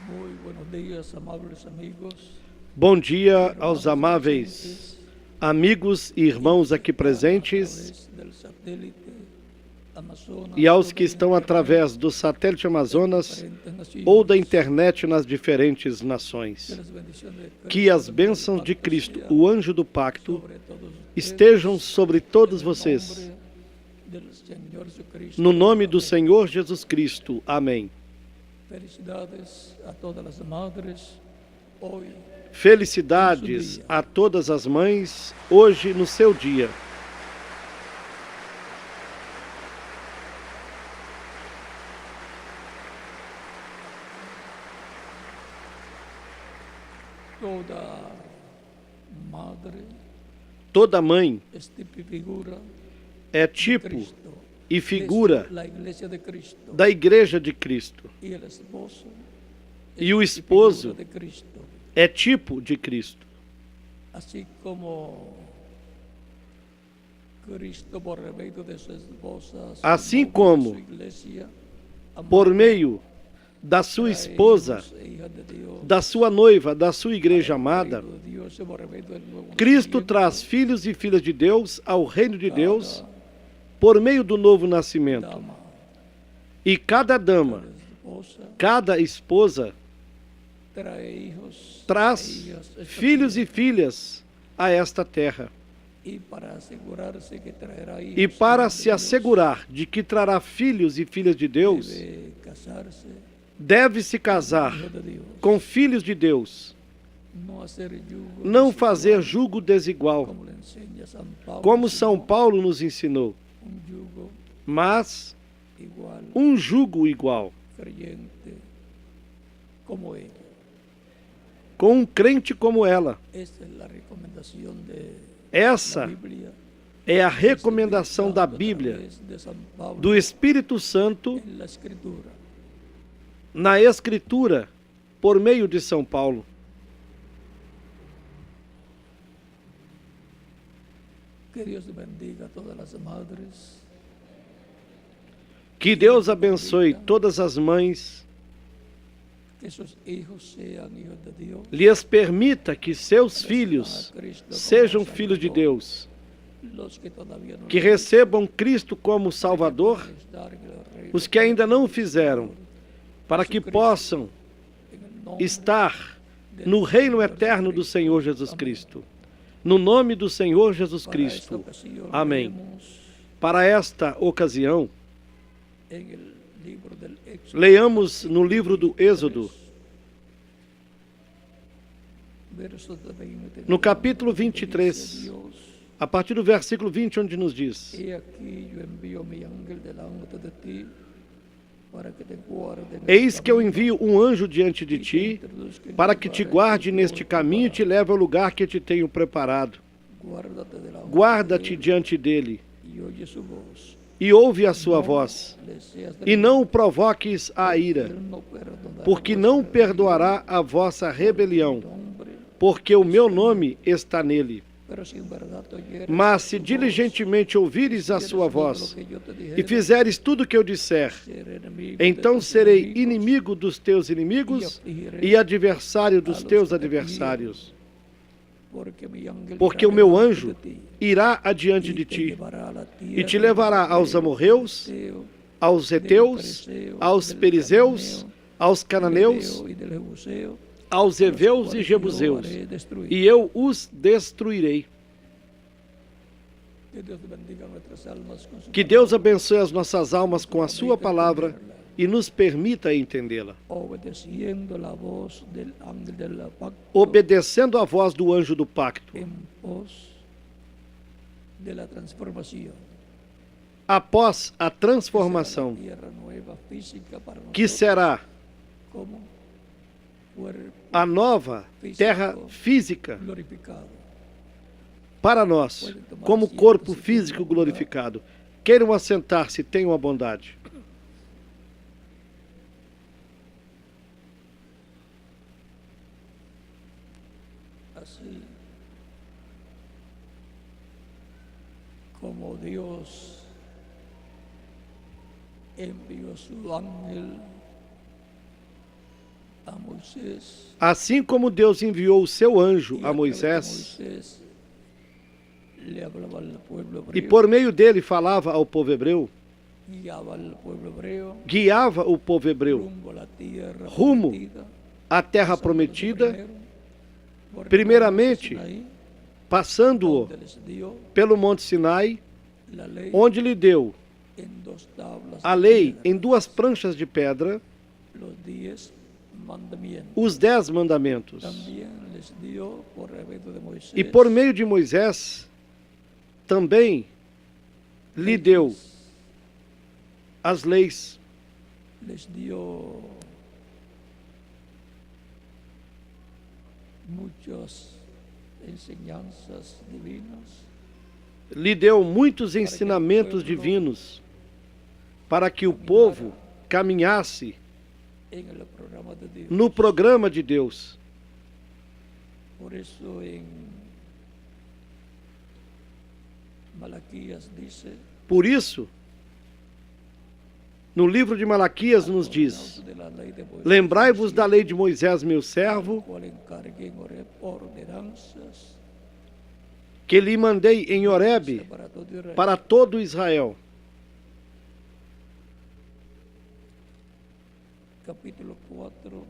Muy buenos días, amables amigos, Bom dia hermanos aos amáveis presentes, amigos e irmãos aqui a presentes través del satélite Amazonas e aos o que de estão internet através do satélite en Amazonas diferentes ou da naciones. internet nas diferentes Que nações. las bendiciones de Cristo, Que as el bênçãos de pacto Cristo, sea o anjo do pacto, sobre todos estejam ustedes, sobre todos en el vocês. nombre del Señor Jesucristo. No nome do Amén. Senhor Jesus Cristo. Amém. Felicidades a todas las madres hoy. Felicidades a todas as mães hoje no seu dia. Toda madre Toda mãe es tipo y figura é de tipo Cristo, e es figura la iglesia de Cristo, da Igreja de Cristo. y el esposo E o es tipo y esposo figura de Cristo, é tipo de Cristo. así como Cristo por medio de su esposa, su Assim novia, como, su iglesia, por amada, meio da sua trae esposa, hijos e hijas de Dios, da sua noiva, da sua igreja al amada, reino de Dios, por medio del nuevo Cristo nacimiento, traz filhos e filhas de Deus ao reino de Deus cada por meio do novo nascimento. dama, E cada dama, cada esposa, cada esposa trae hijos traz e hijas a esta filhos e tierra, filhas a esta terra. y para asegurarse que traerá hijos E e para hijas de se Dios, assegurar de que trará filhos e filhas de Deus, debe casarse deve se casar hijo de Dios, com filhos de Deus, no hacer yugo não desigual, fazer julgo desigual, como le enseña San Pablo, como sino São Paulo nos ensinou, yugo mas igual, jugo igual, creyente como ella. com um crente como ela. Esta es la recomendación de la Essa Biblia, é a recomendação da Bíblia, a través de San Pablo do Espírito Santo en la Escritura. na Escritura, por meio de São Paulo. Que Dios bendiga a todas las madres, Que Deus abençoe todas as mães, que sus hijos sean hijos de Dios, lhes permita que seus filhos sejam filhos de Deus, los que todavía no que lo recebam Cristo como Salvador, han, estar en el reino os que ainda não o fizeram, para que possam en el nombre estar no reino eterno do Senhor Jesus Cristo. No nome do Senhor Jesus para esta Cristo. ocasión. Amém. Leemos Para esta ocasião, en el libro del Éxodo, leamos no livro do Êxodo, versos de 23, no capítulo dice 23, Dios: a partir do versículo 20, onde nos diz: He aquí yo envío mi ángel delante de ti para que te guarde en el Eis que eu camino envio um anjo diante de y te ti, introduzca en para que te lugares guarde yo neste caminho e te leve ao lugar que te tenho preparado. Guárdate de la voz Guarda-te de él diante dele, y oye su voz. e ouve a sua No voz, le seas e não o provoques a ira, él no perdonará porque vuestra não perdoará a vossa rebelião, nombre, porque o meu nome está nele. pero si en verdad te oyeres Mas se su voz, y diligentemente ouvires a hicieres sua todo voz, lo que yo te e dijere, fizeres tudo o que eu disser, seré enemigo então de tus serei enemigos, inimigo dos teus y inimigos afligiré e adversário dos a los teus que te adversários. porque mi ángel Porque irá o meu delante anjo de ti, irá adiante y de te ti, llevará a la e te tierra levará de aos amorreus, Eteo, aos del heteus, Fereceo, aos del perizeus, Cananeo, aos del cananeus, Heveo y del Jebuseo, aos a los heveus e cuales yo jebuseus, haré destruir. e eu os destruirei. Que Dios bendiga nuestras almas con su Que Deus palabra, abençoe as nossas almas com a sua palavra e nos permita entendê-la. obedeciendo la voz del ángel del pacto Obedecendo a voz do anjo do pacto, en pos de la transformación. após a transformação, Tierra nueva física para que nosotros será como cuerpo a nova terra física glorificado. para nós, como corpo físico glorificado. Queiram assentar-se, tenham a bondade. Así como Dios envió su ángel a Moisés, Assim como Deus enviou o seu anjo y a a través de Moisés, Moisés le hablaba al pueblo e hebreo, por meio dele falava ao povo hebreu, guiaba al pueblo hebreo guiava o povo hebreu rumbo a la tierra rumo prometida, à terra pasándose prometida, primero por el primeiramente monte Sinaí, passando-o donde les dio pelo Monte Sinai, la ley onde lhe deu en dos tablas a de lei piedra, em 2 pranchas de pedra, los 10 mandamientos. os 10 mandamentos. También les dio por medio de Moisés E por meio de Moisés, também lhe deu as leis, les dio muchas enseñanzas divinas lhe deu muitos ensinamentos divinos, para que o povo caminhasse en el programa de Dios. no programa de Deus. Por eso en Malaquías dice, Por isso, no livro de Malaquias nos diz: de la ley de Moisés, lembrai-vos da lei de Moisés, meu servo, cual encargué en ordenanzas que lhe mandei em Horebe para todo Israel. para todo Israel. Capítulo 4,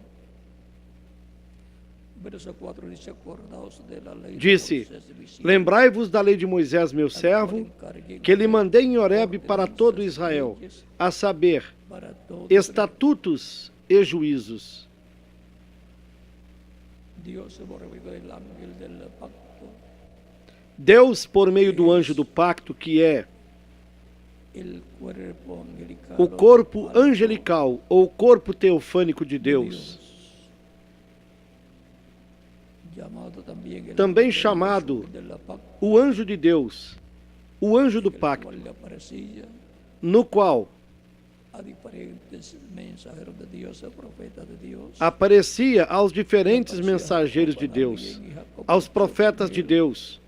verso 4 dice, acordaos de la ley Disse: de Moisés, diciendo, lembrai-vos da lei de Moisés, meu servo, que lhe mandei em Horebe para todo Israel, a saber, para todo estatutos e juízos. Dios se por medio del ángel del pacto Deus, por meio do anjo do pacto, que é el cuerpo angelical, o corpo angelical ou corpo teofânico de Deus, llamado también el também ángel chamado del pacto, o anjo de Deus, o anjo do el pacto, cual le aparecía no qual a diferentes mensajeros de Dios, a profetas de Dios, aparecia aos diferentes mensageiros de Deus, aos profetas de Deus.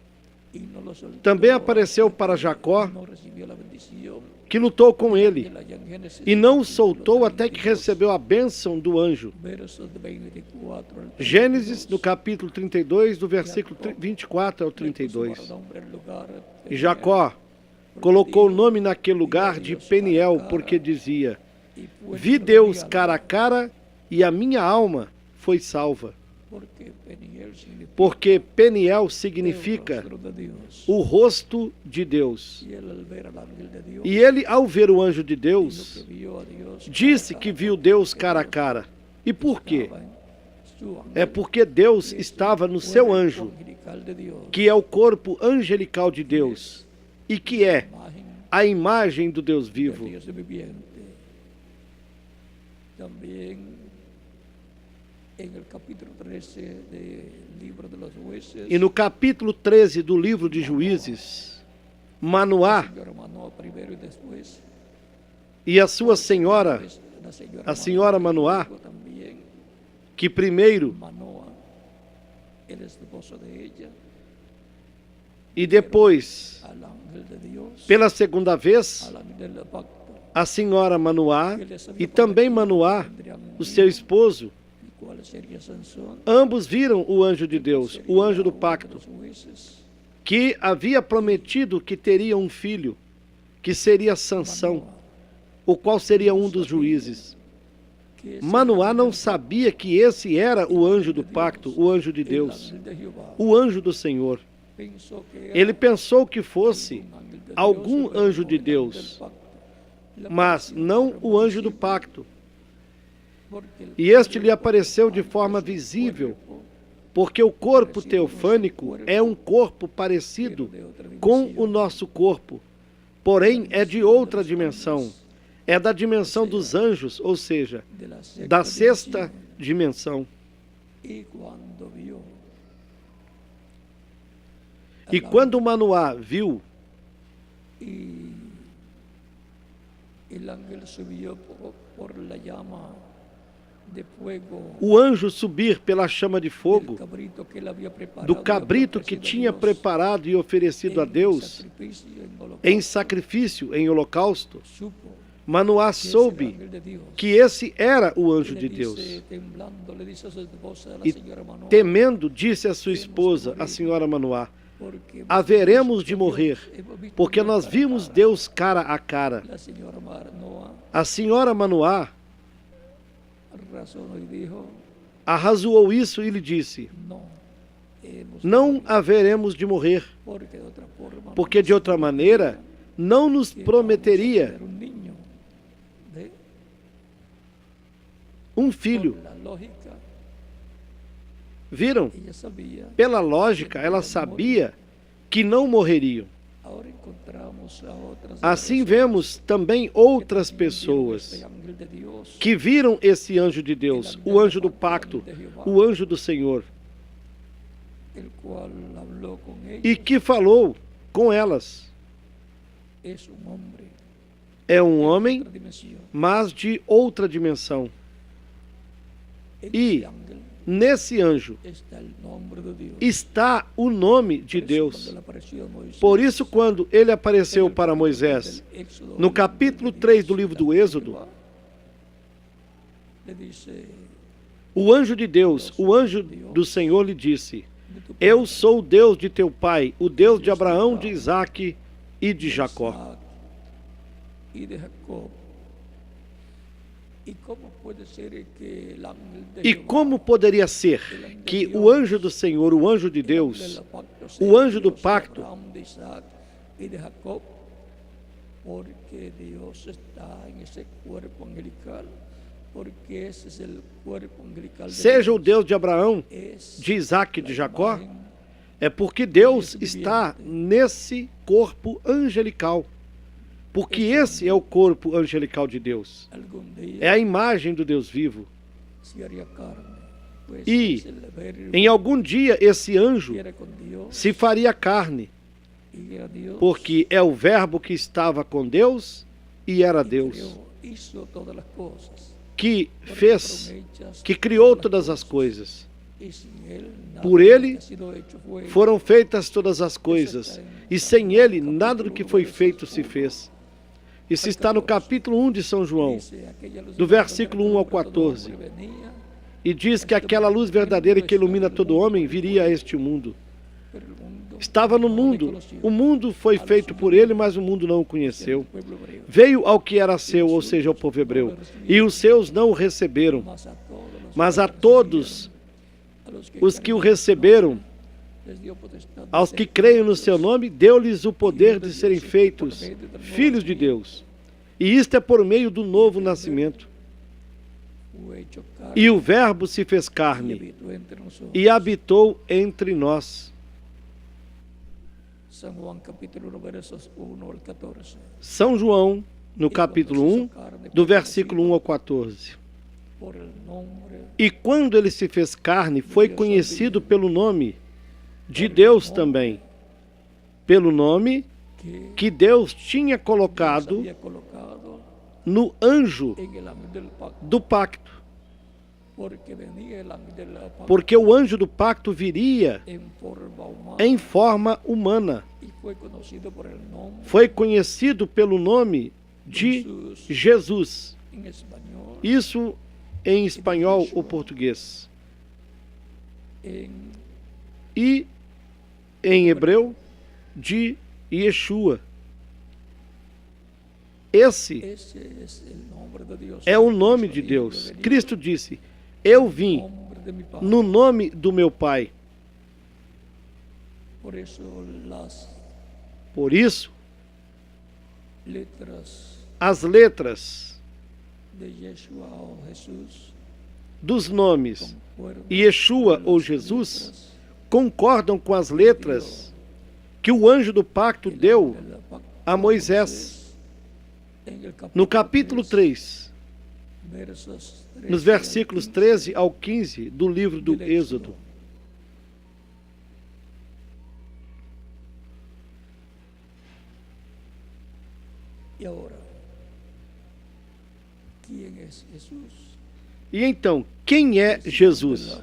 y no lo soltó, Também apareceu para Jacó, no recibió la bendición, que lutou com ele, allá en Génesis e não o capítulo soltou até que 32, recebeu a bênção do anjo. versos de 24 al 32. Gênesis, no capítulo 32, do versículo 24 ao 32. E Jacó colocou o nome naquele lugar de Peniel, porque dizia: vi Deus cara a cara e a minha alma foi salva. Porque Peniel significa o rosto de Deus. E ele, ao ver o anjo de Deus, disse que viu Deus cara a cara. E por quê? É porque Deus estava no seu anjo, que é o corpo angelical de Deus, e que é a imagem do Deus vivo. Também em el capítulo 13 do livro de los jueces, E no capítulo 13 do livro de Juízes, Manoá primeiro e depois e a sua senhora, a senhora Manoá, também que primeiro Manoa, el esposo de ella, e depois, al ángel de Dios, pela segunda vez, al ángel del pacto, a senhora Manoá e também Manoá, o seu esposo, el cual sería Sansón, ambos viram o anjo de Deus, o anjo do pacto, los jueces, que havia prometido que teria um filho, que seria Sansão, o qual seria um dos juízes. que Manoá não sabia que esse era o anjo do pacto, o anjo de Deus, ángel de Jehová, o anjo do Senhor. pensou que era Ele pensou que fosse ángel de Dios, algum pero anjo no de el ángel Deus, del pacto. mas não o anjo do pacto. Porque el E este lhe apareceu de forma visível, porque o corpo teofânico é um corpo parecido com o nosso corpo, porém é de outra dimensão. É da dimensão dos anjos, ou seja, de la sexta da sexta dimensión. dimensão. Y cuando vio E quando Manoá viu, y el ángel subió por la llama de fuego o anjo subir pela chama de del fogo, cabrito que él había preparado do y cabrito había que ofrecido a tinha Dios preparado e oferecido a en Deus sacrificio, en holocausto, em sacrifício, em holocausto, supo Manoá soube que esse era o anjo de Deus. E, temendo, disse à sua esposa, a senhora Manoá: haveremos de morrer, porque nós vimos Deus cara a cara. A senhora Manoá arrazoou isso e lhe disse: não haveremos de morrer, porque de outra maneira não nos prometeria um filho. Viram? Pela lógica, ela sabia que não morreriam. Assim vemos também outras pessoas que viram esse anjo de Deus, o anjo do pacto, o anjo do Senhor, e que falou com elas. É um homem, mas de outra dimensão. E nesse anjo está o nome de Deus. Por isso, quando ele apareceu para Moisés, no capítulo 3 do livro do Êxodo, o anjo de Deus, o anjo do Senhor lhe disse: eu sou o Deus de teu pai, o Deus de Abraão, de Isaque e de Jacó. E como poderia ser que o anjo do Senhor, o anjo de Deus, o anjo do pacto, seja o Deus de Abraão, de Isaque e de Jacó? É porque Deus está nesse corpo angelical. Porque esse é o corpo angelical de Deus. É a imagem do Deus vivo. E em algum dia esse anjo se faria carne, porque é o verbo que estava com Deus e era Deus, que fez, que criou todas as coisas. Por ele foram feitas todas as coisas, e sem ele nada do que foi feito se fez. Isso está no capítulo 1 de São João, do versículo 1 ao 14. E diz que aquela luz verdadeira que ilumina todo homem viria a este mundo. Estava no mundo, o mundo foi feito por ele, mas o mundo não o conheceu. Veio ao que era seu, ou seja, ao povo hebreu, e os seus não o receberam. Mas a todos os que o receberam, aos que creem no seu nome, deu-lhes o poder de serem feitos filhos de Deus. E isto é por meio do novo nascimento. E o verbo se fez carne e habitou entre nós. São João, no capítulo 1, do versículo 1 ao 14. E quando ele se fez carne, foi conhecido pelo nome de Deus também, pelo nome que Deus tinha colocado no anjo do pacto. Porque o anjo do pacto viria em forma humana. Foi conhecido pelo nome de Jesus. Isso em espanhol ou português. E em hebreu, de Yeshua. Esse é o nome de Deus. Cristo disse: eu vim no nome do meu Pai. Por isso, as letras dos nomes Yeshua ou Jesus concordam com as letras que o anjo do pacto deu a Moisés. No capítulo 3, nos versículos 13 ao 15 do livro do Êxodo. E então, quem é Jesus?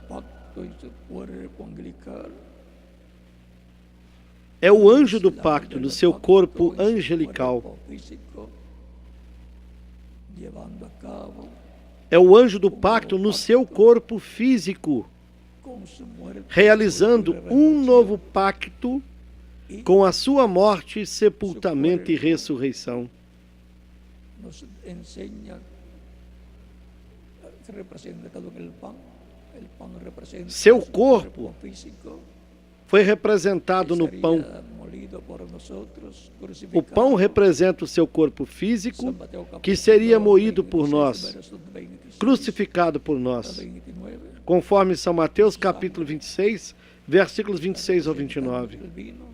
É o anjo do pacto no seu corpo angelical. llevando a cabo é o anjo do pacto no seu corpo físico, con su muerte, realizando su um novo resurrección, pacto y com a sua morte, sepultamento e ressurreição. nos enseña representado en el pan representa Seu su corpo físico, foi representado que no sería pão. molido por nosotros, O crucificado. pão representa o seu corpo físico, San Mateo que capítulo seria moído por 26, nós, versos 26 crucificado por a nós, 29, conforme São Mateus capítulo 26, versículos 26 ao 29. el vino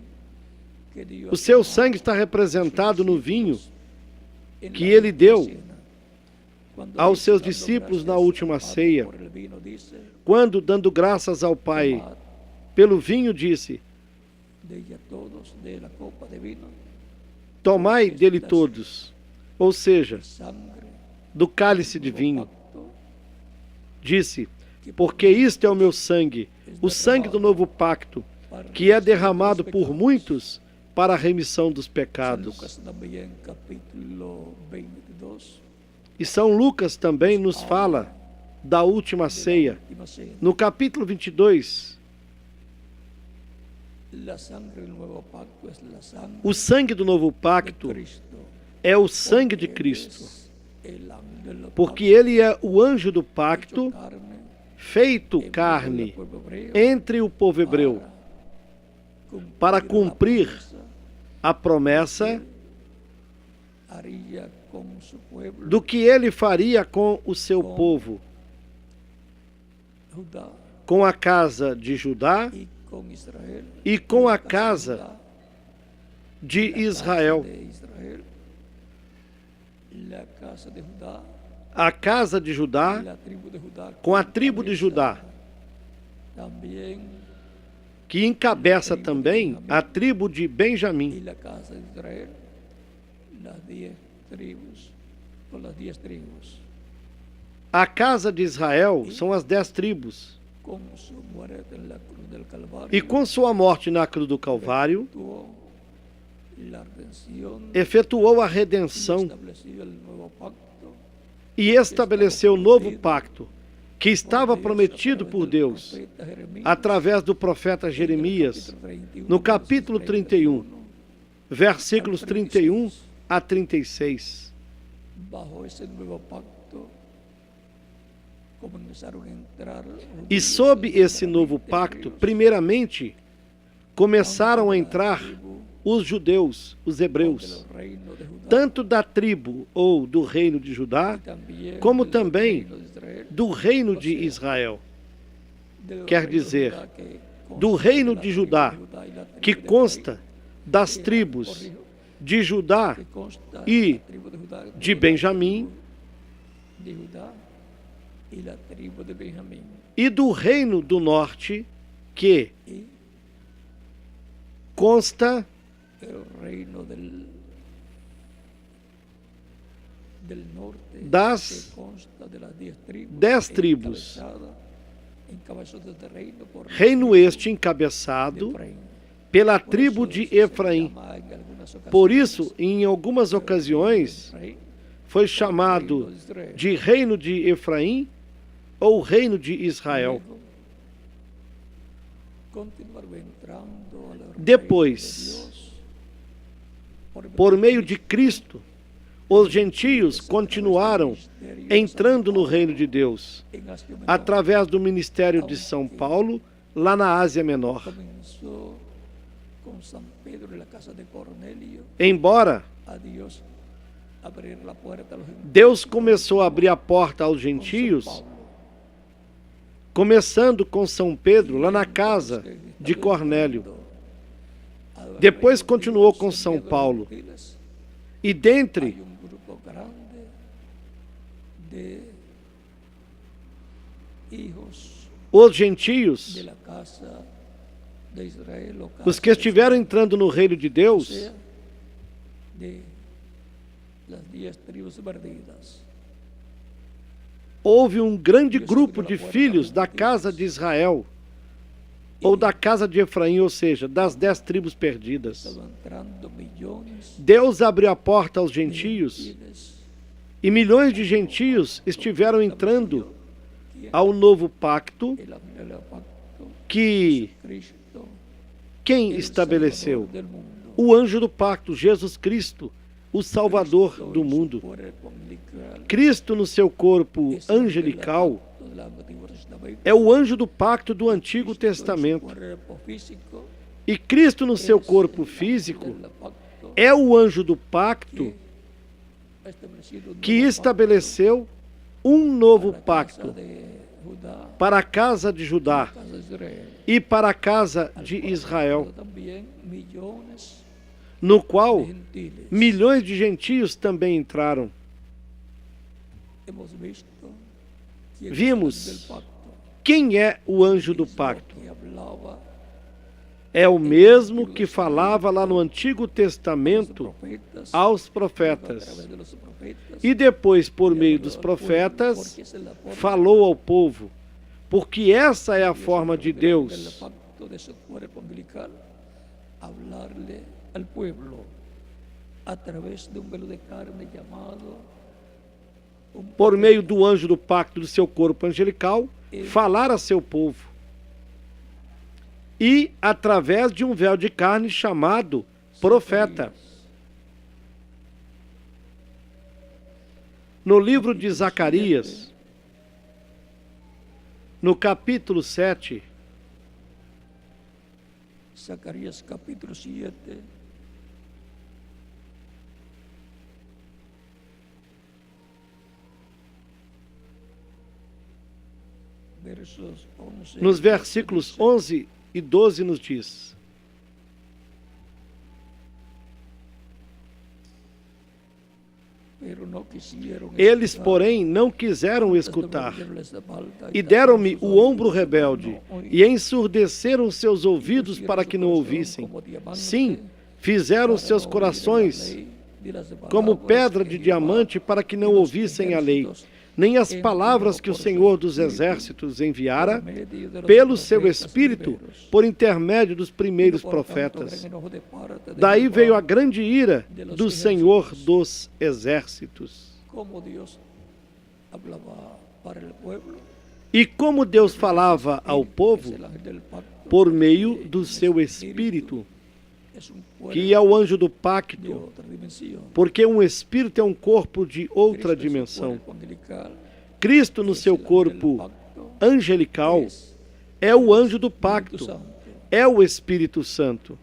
que Dios O seu tomó sangue está representado no vinho en que la ele última deu cena. Cuando aos dice, seus dando discípulos na gracias última al Padre ceia, por el vino, dice, quando, dando graças ao Pai tomad pelo vinho, disse: de ella todos de la copa de vino, tomai dele todos, ou seja, sangre, do cálice de nuevo vinho. pacto, Disse: porque isto é o meu sangue, o sangue do novo pacto, para que é remisión de los derramado por pecados. muitos para a remissão dos San pecados. Lucas también, capítulo 22, E São Lucas também nos fala da última ceia. última cena. No capítulo 22, La sangre del nuevo pacto es la sangre o sangue do novo de pacto Cristo. é o sangue de Porque Cristo, es el ángel del porque ele é o anjo do pacto pacto, carne, feito en carne medio del pueblo hebreo, entre o povo hebreu, para cumprir la a promessa haría con su pueblo, do que ele faria com o seu povo, Judá, com a casa de Judá y con Israel, e com a la casa Judá, de la casa Israel. de Israel, la casa de Judá, A casa de y Judá la tribu de Judá, com a tribo de Judá, también, que encabeça também a tribo de y Benjamim. la casa de Israel, las 10 tribus, con las 10 tribus, A casa de Israel são as 10 tribos. con su muerte en la cruz del Calvario, E com sua morte na cruz do Calvário, efectuó la redención, efetuou a y redenção estableció el nuevo pacto e estabeleceu o novo pacto que estava prometido por Deus através do profeta Jeremias, no capítulo 31, versículos 31 a 36. Bajo ese nuevo pacto comenzaron a entrar E sob esse novo pacto, primeiramente, começaram a entrar os judeus, os hebreus, del reino de Judá, tanto da tribo ou do reino de Judá, también como del também reino de Israel, do reino de Israel. del quer reino de dizer, Judá que do consta reino la de tribu Judá, y la tribu que de consta das Efraín, tribos corrijo, de Judá que consta e la tribu de Judá, de la Benjamim, tribu de Judá y la tribu de Benjamín, e do reino do norte, que y consta el reino del norte, das que consta de las 10 tribus, 10 tribos. encabezado este reino por la reino tribu este de encabeçado Efraín. pela Por tribo eso de se Efraim. llama en algunas Por ocasiones isso, em algumas ocasiões, Efraín, foi chamado de reino de Efraim ou reino de Israel. luego continuaron entrando al reino Depois, de Dios por meio de Cristo, os gentios continuaram entrando no reino de Deus, en Asia Menor. através do ministério de São Paulo, lá na Ásia Menor. Comenzó con San Pedro en la casa de Cornelio Embora a Dios abrir la puerta a los gentiles. Deus começou a abrir a porta aos Con San gentios, Pablo. começando com São Pedro, lá na casa de Cornélio. Depois continuou com São Paulo. E dentre Hay un grupo grande de hijos os gentios, de la casa de Israel, o os casa que de estiveram entrando no reino de Israel, Deus, o sea, de las 10 tribus perdidas. houve um grande grupo de filhos da casa de Israel, ou da casa de Efraim, ou seja, das 10 tribos perdidas. Estaban entrando millones Deus abriu a porta aos de gentios gentiles E milhões de gentios estiveram entrando ao novo pacto que quem estabeleceu? O anjo do pacto, Jesus Cristo, o Salvador do mundo. Cristo, no seu corpo angelical, é o anjo do pacto do Antigo Testamento. E Cristo, no seu corpo físico, é o anjo do pacto que estabeleceu um novo pacto para a casa de Judá e para a casa de Israel, no qual milhões de gentios também entraram. Vimos quem é o anjo do pacto. É o mesmo que falava lá no Antigo Testamento aos profetas. E depois, por meio dos profetas, falou ao povo. Porque essa é a forma de Deus. Por meio do anjo do pacto do seu corpo angelical, falar a seu povo. E através de um véu de carne chamado profeta. No livro de Zacarias, no capítulo 7, Zacarias capítulo 7, nos versículos 11 e 12 nos diz: eles, porém, não quiseram escutar, e deram-me o ombro rebelde, e ensurdeceram seus ouvidos para que não ouvissem. Sim, fizeram seus corações como pedra de diamante para que não ouvissem a lei, nem as palavras que o Senhor dos Exércitos enviara pelo seu Espírito por intermédio dos primeiros profetas. Daí veio a grande ira do Senhor dos Exércitos. E como Deus falava ao povo? Por meio do seu Espírito, que é o anjo do pacto, porque um espírito é um corpo de outra dimensão. Cristo, no seu corpo angelical, é o anjo do pacto, é o Espírito Santo,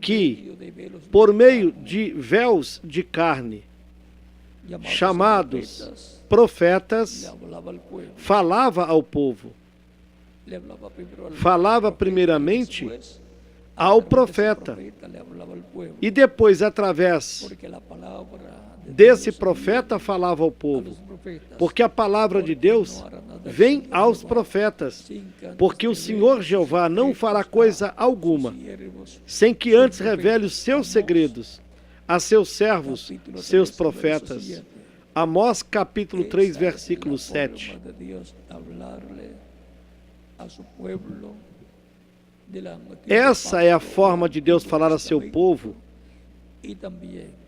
que, por meio de véus de carne, chamados profetas, falava ao povo. Falava primeiramente ao profeta e depois, através desse profeta, falava ao povo, porque a palavra de Deus vem aos profetas, porque o Senhor Jeová não fará coisa alguma sem que antes revele os seus segredos a seus servos, seus profetas. Amós capítulo 3, versículo 7. Essa é a forma de Deus falar a seu povo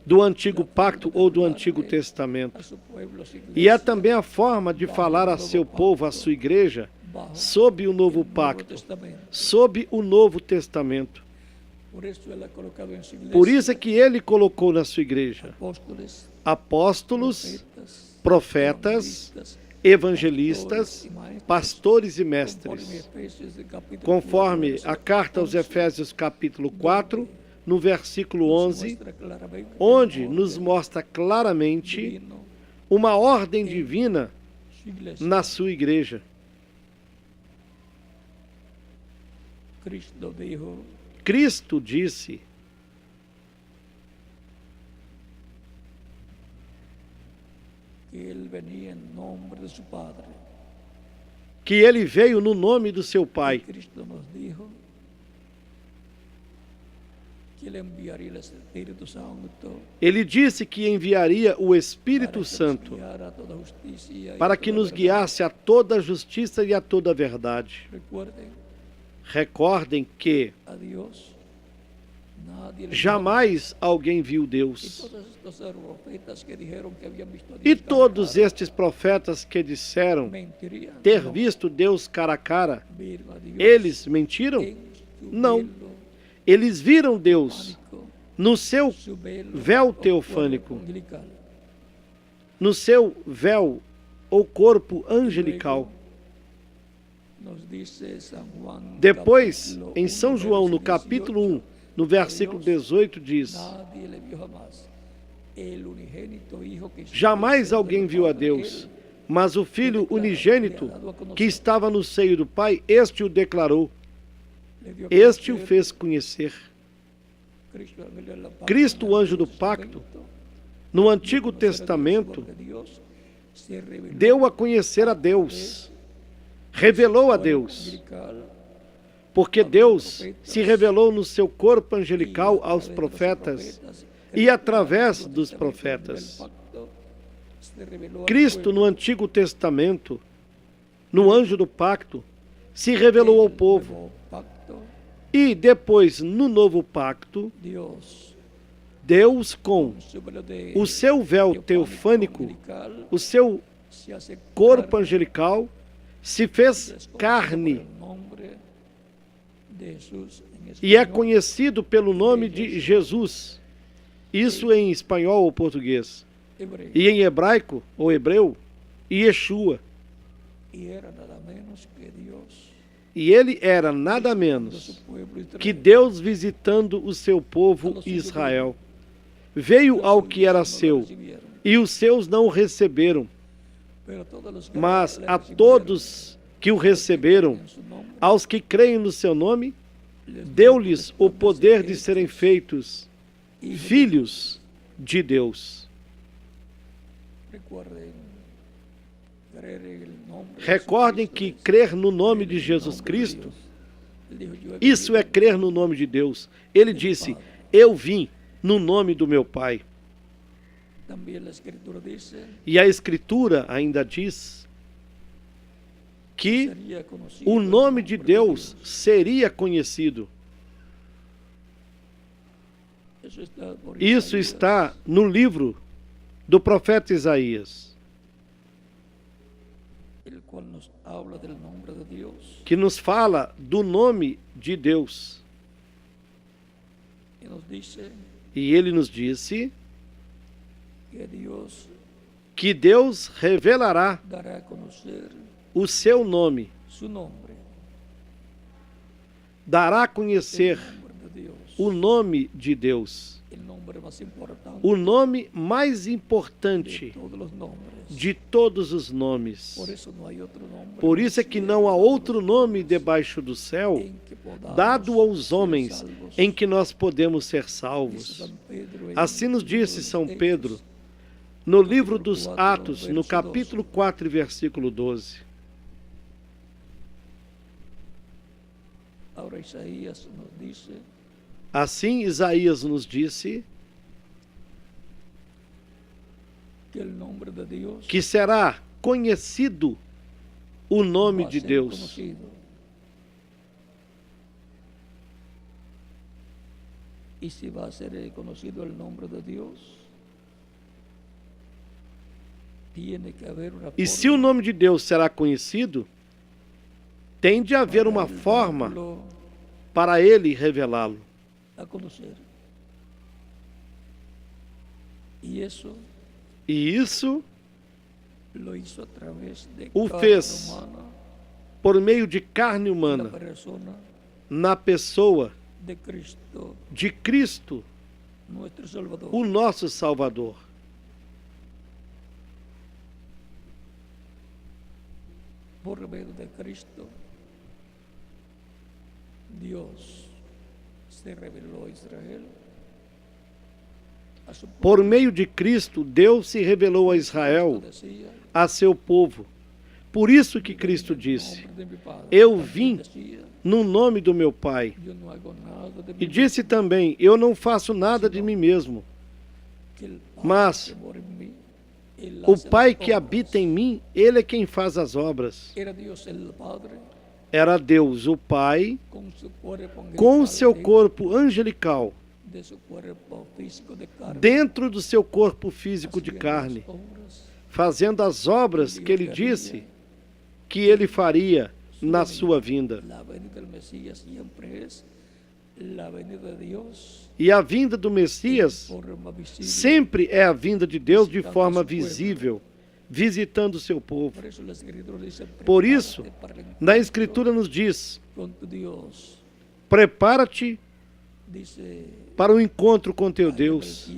do Antigo Pacto ou do Antigo Testamento. E é também a forma de falar a seu povo, a sua igreja, sob o Novo Pacto, sob o Novo Testamento. Por isso é que ele colocou na sua igreja apóstolos, profetas, evangelistas, pastores e mestres, conforme a carta aos Efésios capítulo 4, no versículo 11, onde nos mostra claramente uma ordem divina na sua igreja. Cristo disse: que ele veio no nome do seu Pai. Ele disse que enviaria o Espírito Santo para que nos guiasse a toda a justiça e a toda a verdade. Recordem que jamais alguém viu Deus. E todos estes profetas que disseram ter visto Deus cara a cara, eles mentiram? Não. Eles viram Deus no seu véu teofânico, no seu véu ou corpo angelical. Depois, em São João, no capítulo 1, no versículo 18, diz: jamais alguém viu a Deus, mas o Filho unigênito que estava no seio do Pai, este o declarou, este o fez conhecer. Cristo, o anjo do pacto, no Antigo Testamento, deu a conhecer a Deus, revelou a Deus, porque Deus se revelou no seu corpo angelical aos profetas e através dos profetas. Cristo, no Antigo Testamento, no anjo do pacto, se revelou ao povo. E depois, no novo pacto, Deus, com o seu véu teofânico, o seu corpo angelical, se fez carne e é conhecido pelo nome de Jesus. Isso em espanhol ou português. E em hebraico ou hebreu, Yeshua. E ele era nada menos que Deus visitando o seu povo Israel. Veio ao que era seu, e os seus não o receberam. Mas a todos que o receberam, aos que creem no seu nome, deu-lhes o poder de serem feitos filhos de Deus. Recordem que crer no nome de Jesus Cristo, isso é crer no nome de Deus. Ele disse: eu vim no nome do meu Pai. E a Escritura ainda diz que o nome de Deus seria conhecido. Isso está no livro do profeta Isaías, que nos fala do nome de Deus. E ele nos disse que Deus revelará o seu nome, dará a conhecer o nome de Deus, o nome mais importante de todos os nomes. Por isso é que não há outro nome debaixo do céu dado aos homens em que nós podemos ser salvos. Assim nos disse São Pedro no livro dos Atos, no capítulo 4, versículo 12. Assim Isaías nos disse que será conhecido o nome de Deus. E se vai ser conhecido o nome de Deus, e se o nome de Deus será conhecido, tem de haver uma forma para ele revelá-lo. E isso o fez por meio de carne humana, na pessoa de Cristo, o nosso Salvador. Por meio de Cristo, Deus se revelou a Israel. Por meio de Cristo, Deus se revelou a Israel, a seu povo. Por isso que Cristo disse: eu vim no nome do meu Pai. E disse também: eu não faço nada de mim mesmo, mas o Pai que habita em mim, Ele é quem faz as obras. Era Deus, o Pai, com o seu corpo angelical, dentro do seu corpo físico de carne, fazendo as obras que ele disse que ele faria na sua vinda. E a vinda do Messias sempre é a vinda de Deus de forma visível, visitando o seu povo. Por isso, na Escritura nos diz: prepara-te para o encontro com teu Deus.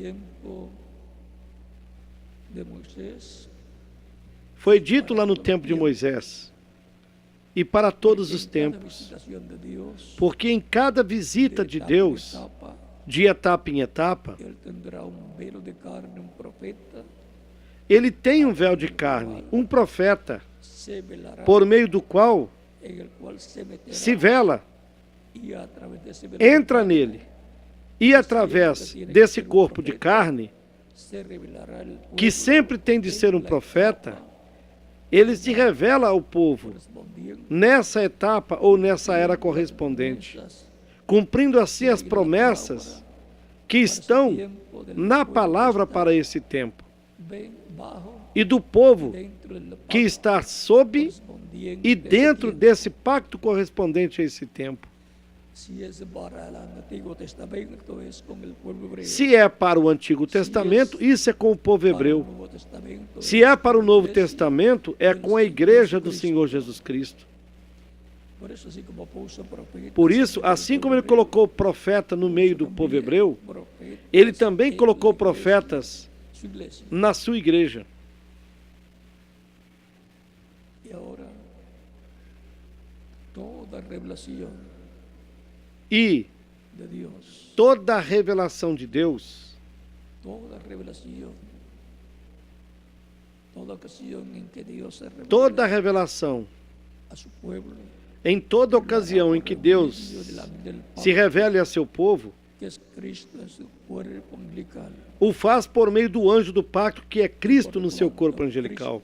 Foi dito lá no tempo de Moisés, e para todos os tempos, porque em cada visita de Deus, de etapa em etapa, ele tem um véu de carne, um profeta, por meio do qual se vela, entra nele, e através desse corpo de carne, que sempre tem de ser um profeta, ele se revela ao povo nessa etapa ou nessa era correspondente, cumprindo assim as promessas que estão na palavra para esse tempo, e do povo que está sob e dentro desse pacto correspondente a esse tempo. Se é para o Antigo Testamento, isso é com o povo hebreu. Se é para o Novo Testamento, é com a igreja do Senhor Jesus Cristo. Por isso, assim como ele colocou o profeta no meio do povo hebreu, ele também colocou profetas na sua igreja. E toda a revelação de Deus, toda a revelação, em toda ocasião em que Deus se revele a seu povo, o faz por meio do anjo do pacto, que é Cristo no seu corpo angelical.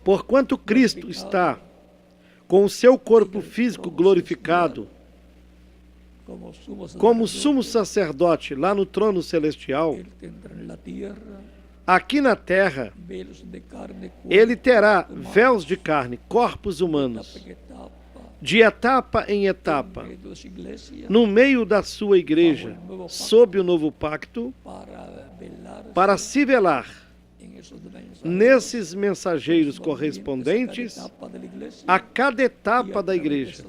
Porquanto Cristo está com o seu corpo físico glorificado, como sumo sacerdote lá no trono celestial, aqui na terra, ele terá véus de carne, corpos humanos, de etapa em etapa, no meio da sua igreja, sob o novo pacto, para se velar nesses mensageiros correspondentes a cada etapa da igreja.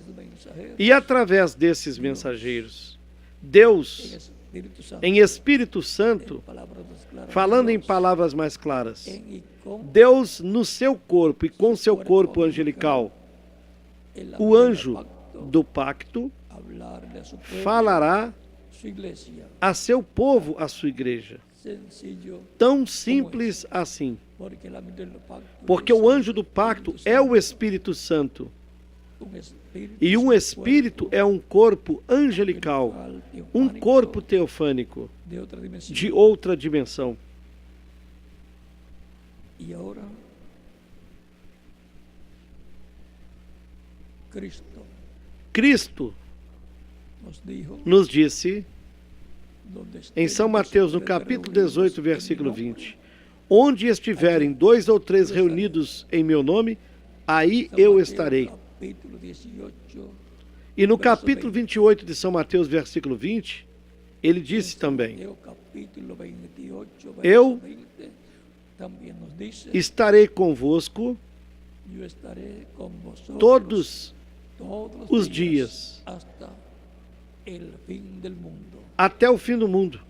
E através desses mensageiros, Deus, em Espírito Santo, falando em palavras mais claras, Deus no seu corpo e com seu corpo angelical, o anjo do pacto, falará a seu povo, a sua igreja. Tão simples assim. Porque o anjo do pacto é o Espírito Santo. E um espírito é um corpo angelical, um corpo teofânico, de outra dimensão. Cristo nos disse em São Mateus, no capítulo 18, versículo 20: onde estiverem 2 ou 3 reunidos em meu nome, aí eu estarei. E no capítulo 28 de São Mateus, versículo 20, ele disse também: eu estarei convosco todos os dias, até o fim do mundo.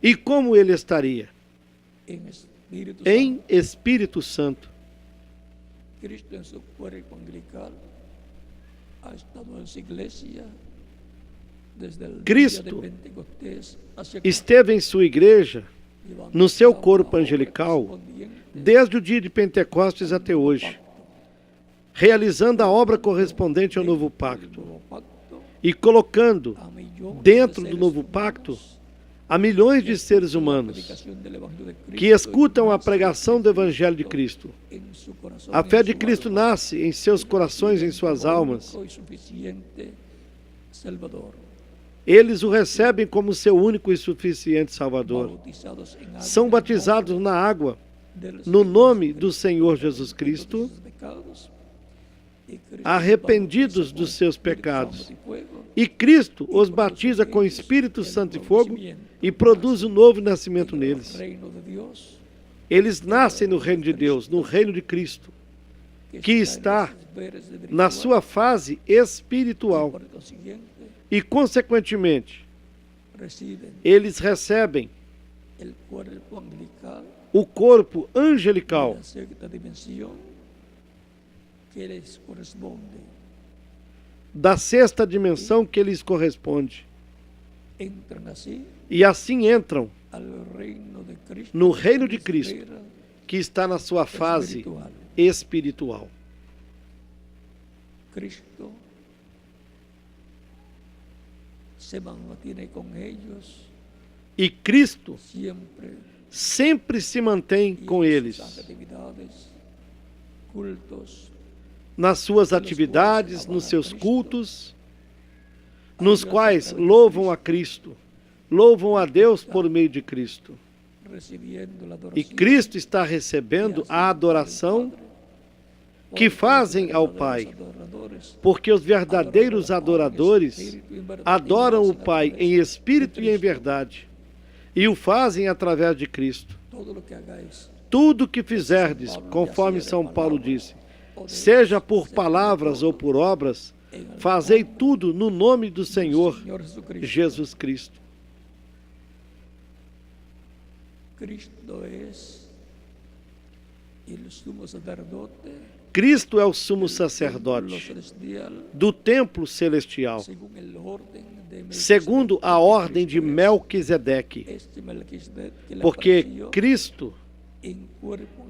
E como ele estaria? Em Espírito Santo. Cristo em seu corpo angelical ha estado en su iglesia desde el Cristo día de Pentecostés esteve em sua igreja, no seu corpo angelical, desde o dia de Pentecostes até hoje, realizando a obra correspondente ao novo pacto e colocando dentro do novo pacto a milhões de seres humanos que escutam a pregação do Evangelho de Cristo A fé de Cristo nasce em seus corações, em suas almas. Eles o recebem como seu único e suficiente Salvador. São batizados na água, no nome do Senhor Jesus Cristo, arrependidos dos seus pecados. E Cristo os batiza com Espírito Santo e fogo e produz um novo nascimento neles. Eles nascem no reino de Deus, no reino de Cristo, que está na sua fase espiritual. E, consequentemente, eles recebem o corpo angelical da sexta dimensão que lhes corresponde. E assim entram no reino de Cristo, que está na sua fase espiritual. Cristo E Cristo sempre se mantém com eles nas suas atividades, nos seus cultos, nos quais louvam a Cristo, louvam a Deus por meio de Cristo. E Cristo está recebendo a adoração que fazem ao Pai, porque os verdadeiros adoradores adoram o Pai em espírito e em verdade, e o fazem através de Cristo. Tudo que fizerdes, conforme São Paulo disse, seja por palavras ou por obras, fazei tudo no nome do Senhor Jesus Cristo. Cristo é o sumo sacerdote do templo celestial, segundo a ordem de Melquisedeque, porque Cristo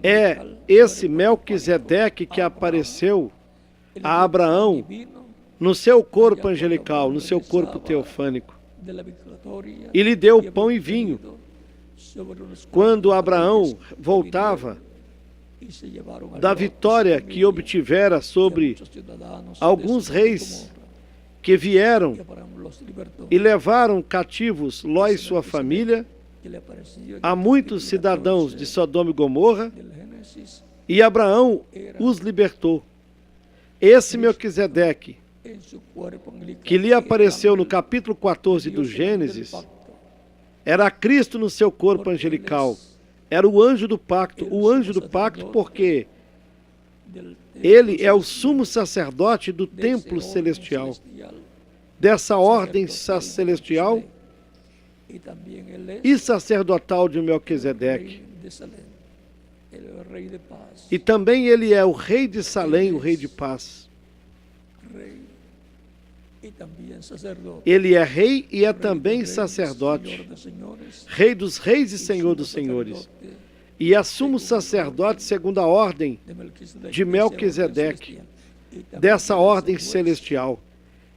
é esse Melquisedeque que apareceu a Abraão no seu corpo angelical, no seu corpo teofânico, e lhe deu pão e vinho. Quando Abraão voltava da vitória que obtivera sobre alguns reis que vieram e levaram cativos Ló e sua família, a muitos cidadãos de Sodoma e Gomorra, e Abraão os libertou. Esse Melquisedeque, que lhe apareceu no capítulo 14 do Gênesis, era Cristo no seu corpo angelical. Era o anjo do pacto porque ele é o sumo sacerdote do templo celestial, dessa ordem celestial e sacerdotal de Melquisedeque. E também ele é o rei de Salém, o rei de paz. Ele é rei e é também sacerdote, rei dos reis e senhor dos senhores. E é sumo sacerdote segundo a ordem de Melquisedeque, dessa ordem celestial.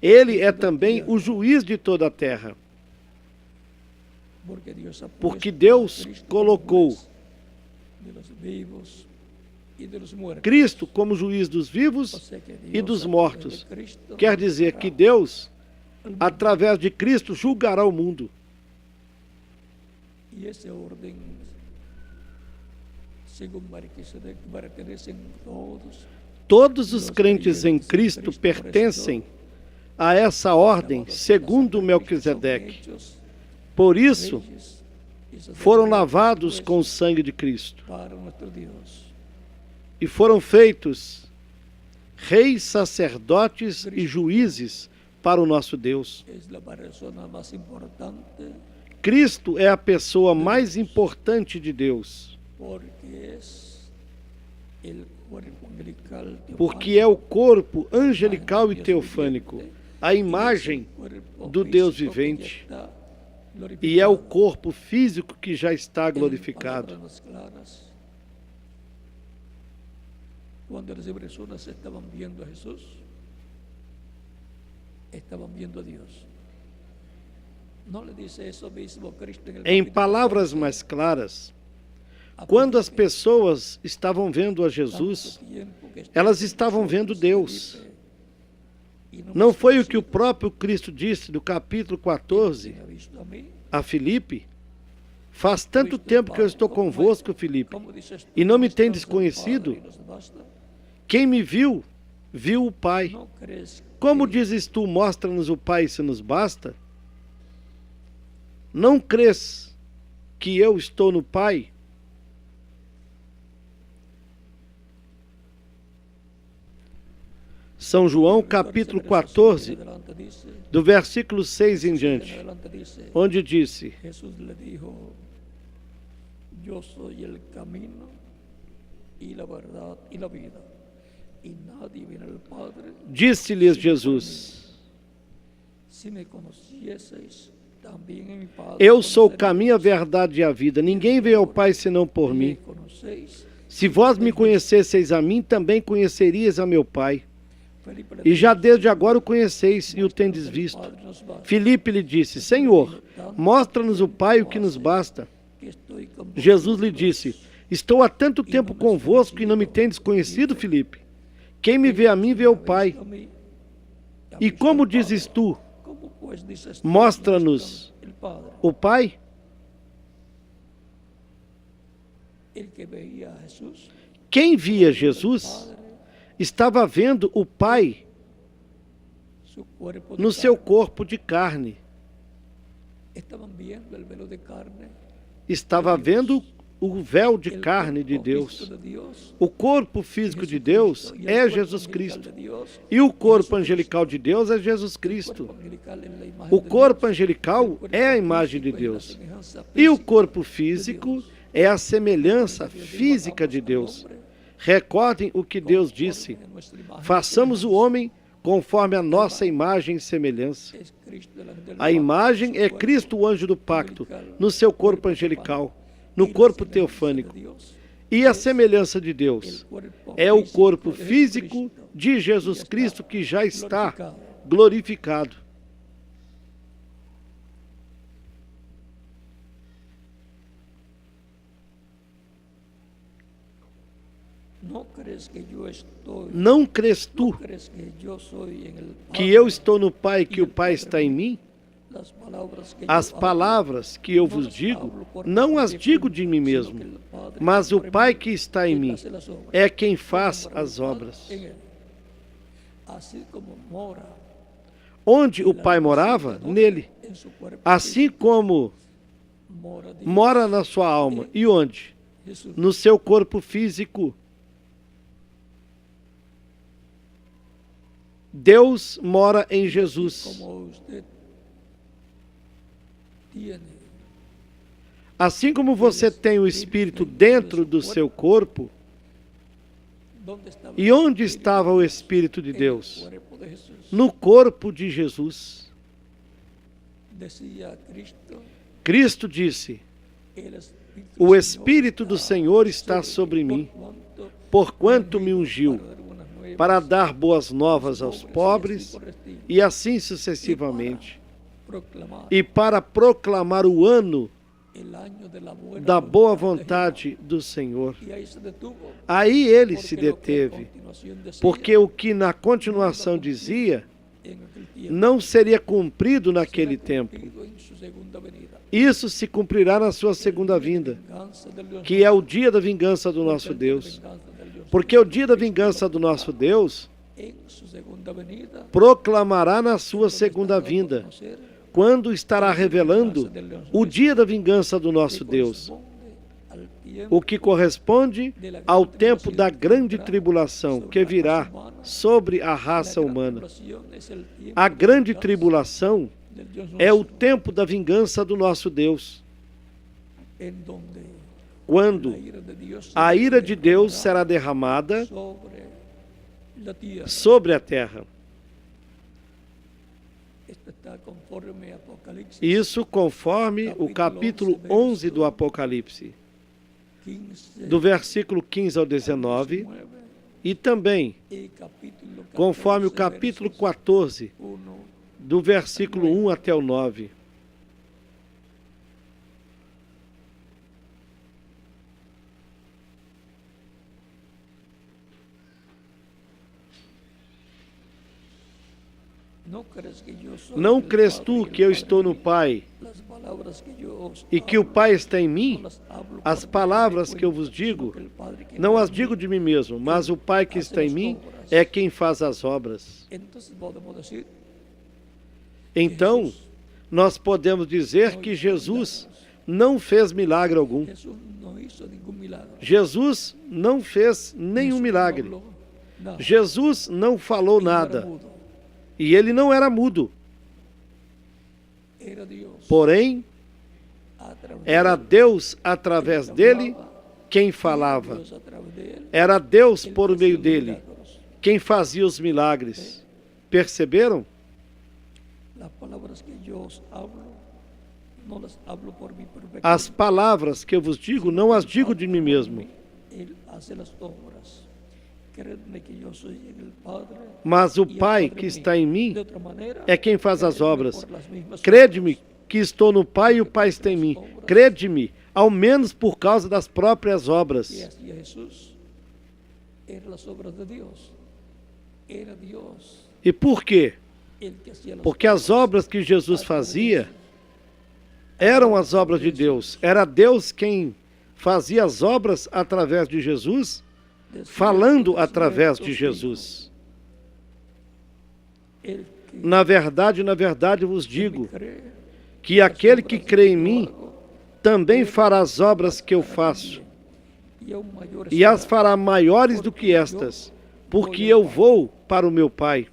Ele é também o juiz de toda a terra. Porque Deus colocou Cristo como juiz dos vivos e dos mortos. Quer dizer que Deus, através de Cristo, julgará o mundo. Todos os crentes em Cristo pertencem a essa ordem, segundo Melquisedeque. Por isso, foram lavados com o sangue de Cristo e foram feitos reis, sacerdotes e juízes para o nosso Deus. Cristo é a pessoa mais importante de Deus, porque é o corpo angelical e teofânico, a imagem do Deus vivente, e é o corpo físico que já está glorificado. Quando as pessoas estavam vendo a Jesus, estavam vendo a Deus. Em palavras mais claras, Quando as pessoas estavam vendo a Jesus, elas estavam vendo Deus. Não foi o que o próprio Cristo disse no capítulo 14 a Filipe? Faz tanto tempo que eu estou convosco, Filipe, e não me tendes conhecido? Quem me viu, viu o Pai. Como dizes tu, mostra-nos o Pai se nos basta? Não crês que eu estou no Pai? São João, capítulo 14, do versículo 6 em diante, onde disse: Eu sou o caminho e a verdade e a vida, e nadie vem ao Padre. Disse-lhes Jesus: Se me conhecesseis, também em mi Padre. Eu sou o caminho, a verdade e a vida. Ninguém veio ao Pai senão por mim. Se vós me conhecesseis a mim, também conhecerias a meu Pai. E já desde agora o conheceis e o tendes visto. Filipe lhe disse: Senhor, mostra-nos o Pai, o que nos basta. Jesus lhe disse: Estou há tanto tempo convosco e não me tendes conhecido, Filipe? Quem me vê a mim, vê o Pai. E como dizes tu, mostra-nos o Pai? Quem via Jesus estava vendo o Pai no seu corpo de carne. Estava vendo o véu de carne de Deus. O corpo físico de Deus é Jesus Cristo. E o corpo angelical de Deus é Jesus Cristo. O corpo angelical é a imagem de Deus. E o corpo físico é a semelhança física de Deus. Recordem o que Deus disse: façamos o homem conforme a nossa imagem e semelhança. A imagem é Cristo, o anjo do pacto, no seu corpo angelical, no corpo teofânico. E a semelhança de Deus é o corpo físico de Jesus Cristo, que já está glorificado. Não crês tu que eu estou no Pai e que o Pai está em mim? As palavras que eu vos digo, não as digo de mim mesmo, mas o Pai que está em mim é quem faz as obras. Onde o Pai morava? Nele. Assim como mora na sua alma. E onde? No seu corpo físico. Deus mora em Jesus. Assim como você tem o Espírito dentro do seu corpo, e onde estava o Espírito de Deus? No corpo de Jesus. Cristo disse: o Espírito do Senhor está sobre mim, porquanto me ungiu, para dar boas novas aos pobres, e assim sucessivamente, e para proclamar o ano da boa vontade do Senhor. Aí ele se deteve, porque o que na continuação dizia não seria cumprido naquele tempo. Isso se cumprirá na sua segunda vinda, que é o dia da vingança do nosso Deus. Porque o dia da vingança do nosso Deus proclamará na sua segunda vinda, quando estará revelando o dia da vingança do nosso Deus, o que corresponde ao tempo da grande tribulação que virá sobre a raça humana. A grande tribulação é o tempo da vingança do nosso Deus, quando a ira de Deus será derramada sobre a terra. Isso conforme o capítulo 11 do Apocalipse, do versículo 15 ao 19, e também conforme o capítulo 14, do versículo 1 até o 9. Não crês tu que eu estou no Pai e que o Pai está em mim? As palavras que eu vos digo, não as digo de mim mesmo, mas o Pai que está em mim é quem faz as obras. Então, nós podemos dizer que Jesus não fez milagre algum. Jesus não fez nenhum milagre. Jesus não falou nada. E ele não era mudo. Porém, era Deus através dele quem falava. Era Deus por meio dele quem fazia os milagres. Perceberam? As palavras que eu vos digo, não as digo de mim mesmo. Mas o Pai que está em mim é quem faz as obras. Crede-me que estou no Pai e o Pai está em mim. Crede-me, ao menos por causa das próprias obras. E por quê? Porque as obras que Jesus fazia eram as obras de Deus. Era Deus quem fazia as obras através de Jesus, falando através de Jesus. Na verdade vos digo que aquele que crê em mim também fará as obras que eu faço, e as fará maiores do que estas, porque eu vou para o meu Pai.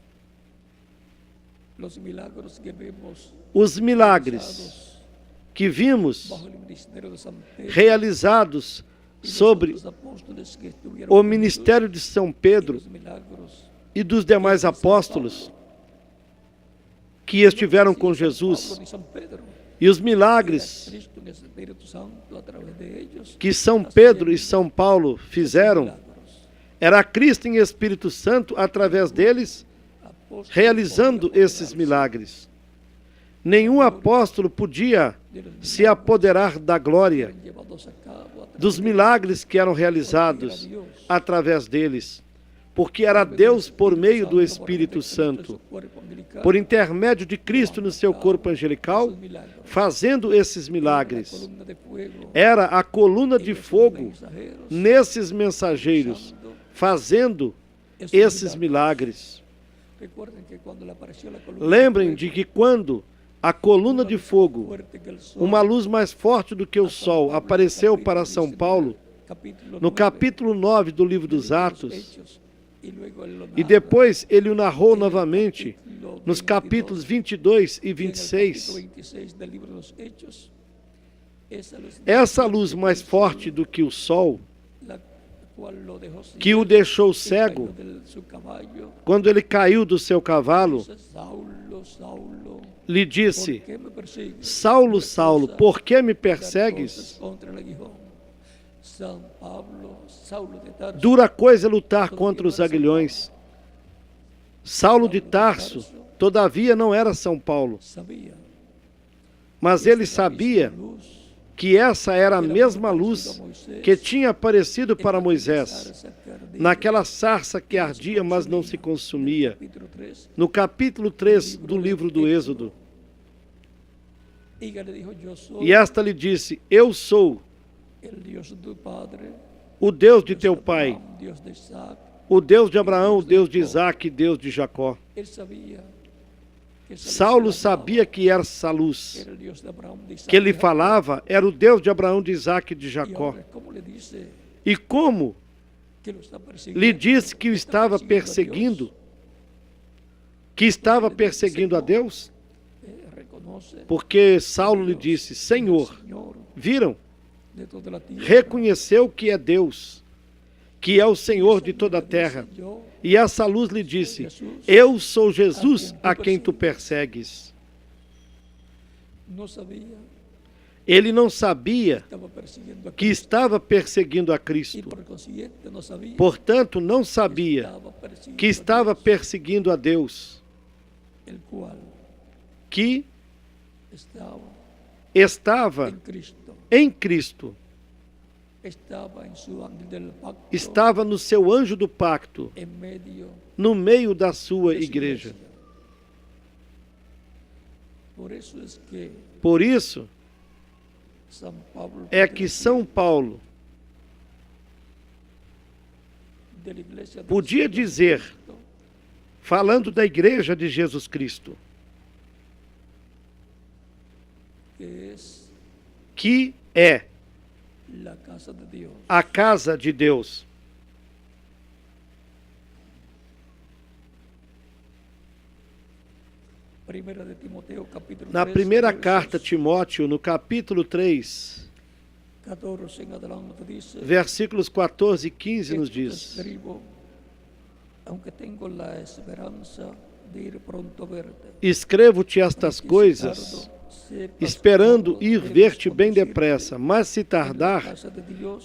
Os milagres que vimos realizados sobre o ministério de São Pedro e dos demais apóstolos que estiveram com Jesus, e os milagres que São Pedro e São Paulo fizeram, era Cristo em Espírito Santo através deles realizando esses milagres. Nenhum apóstolo podia se apoderar da glória dos milagres que eram realizados através deles, porque era Deus por meio do Espírito Santo, por intermédio de Cristo no seu corpo angelical, fazendo esses milagres. Era a coluna de fogo nesses mensageiros, fazendo esses milagres. Lembrem de que quando a coluna de fogo, uma luz mais forte do que o sol, apareceu para São Paulo, no capítulo 9 do livro dos Atos, e depois ele o narrou novamente nos capítulos 22 e 26, essa luz mais forte do que o sol, que o deixou cego quando ele caiu do seu cavalo, lhe disse: Saulo, Saulo, por que me persegues? Dura coisa é lutar contra os aguilhões. Saulo de Tarso, todavia, não era São Paulo, mas ele sabia que essa era a mesma luz que tinha aparecido para Moisés, naquela sarça que ardia, mas não se consumia, no capítulo 3 do livro do Êxodo. E esta lhe disse: Eu sou o Deus de teu pai, o Deus de Abraão, o Deus de Isaque, Deus de Jacó. Saulo sabia que essa luz que ele falava era o Deus de Abraão, de Isaque e de Jacó. E como lhe disse que o estava perseguindo, a Deus? Porque Saulo lhe disse: Senhor, viram? Reconheceu que é Deus, que é o Senhor de toda a terra. E essa luz lhe disse: Eu sou Jesus a quem tu persegues. Ele não sabia que estava perseguindo a Cristo. Portanto, não sabia que estava perseguindo a Deus, que estava em Cristo. Estava no seu anjo do pacto, no meio da sua igreja. Por isso é que São Paulo podia dizer, falando da Igreja de Jesus Cristo, que é a casa de Deus. Na primeira carta a Timóteo, no capítulo 3, versículos 14 e 15 nos diz: escrevo-te estas coisas, esperando ir ver-te bem depressa, mas se tardar,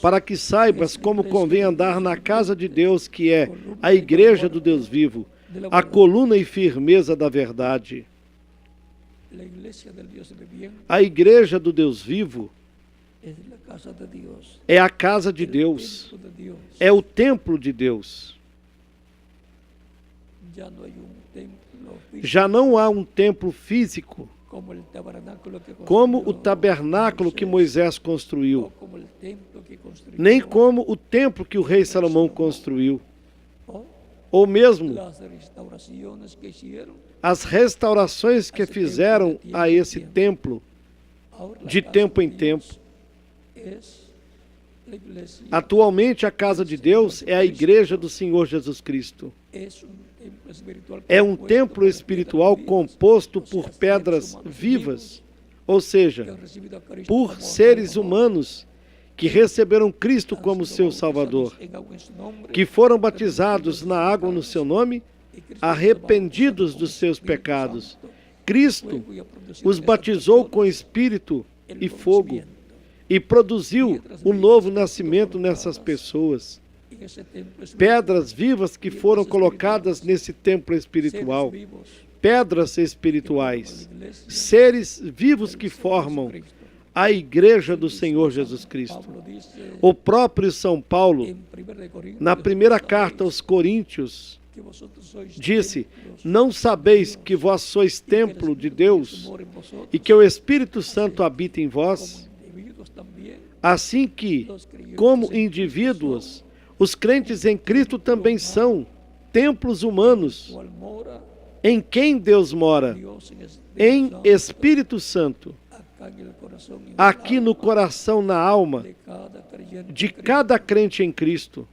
para que saibas como convém andar na casa de Deus, que é a igreja do Deus vivo, a coluna e firmeza da verdade. A igreja do Deus vivo é a casa de Deus, é o templo de Deus. Já não há um templo físico, como o tabernáculo que Moisés construiu, nem como o templo que o rei Salomão construiu, ou mesmo as restaurações que fizeram a esse templo de tempo em tempo. Atualmente a casa de Deus é a igreja do Senhor Jesus Cristo. É um templo espiritual composto por pedras vivas, ou seja, por seres humanos que receberam Cristo como seu Salvador, que foram batizados na água no seu nome, arrependidos dos seus pecados. Cristo os batizou com Espírito e fogo e produziu o novo nascimento nessas pessoas. Pedras vivas que foram colocadas nesse templo espiritual. Pedras espirituais. Seres vivos que formam a igreja do Senhor Jesus Cristo. O próprio São Paulo, na primeira carta aos Coríntios, disse: não sabeis que vós sois templo de Deus e que o Espírito Santo habita em vós? Assim que, como indivíduos, os crentes em Cristo também são templos humanos, em quem Deus mora, em Espírito Santo, aqui no coração, na alma de cada crente em Cristo.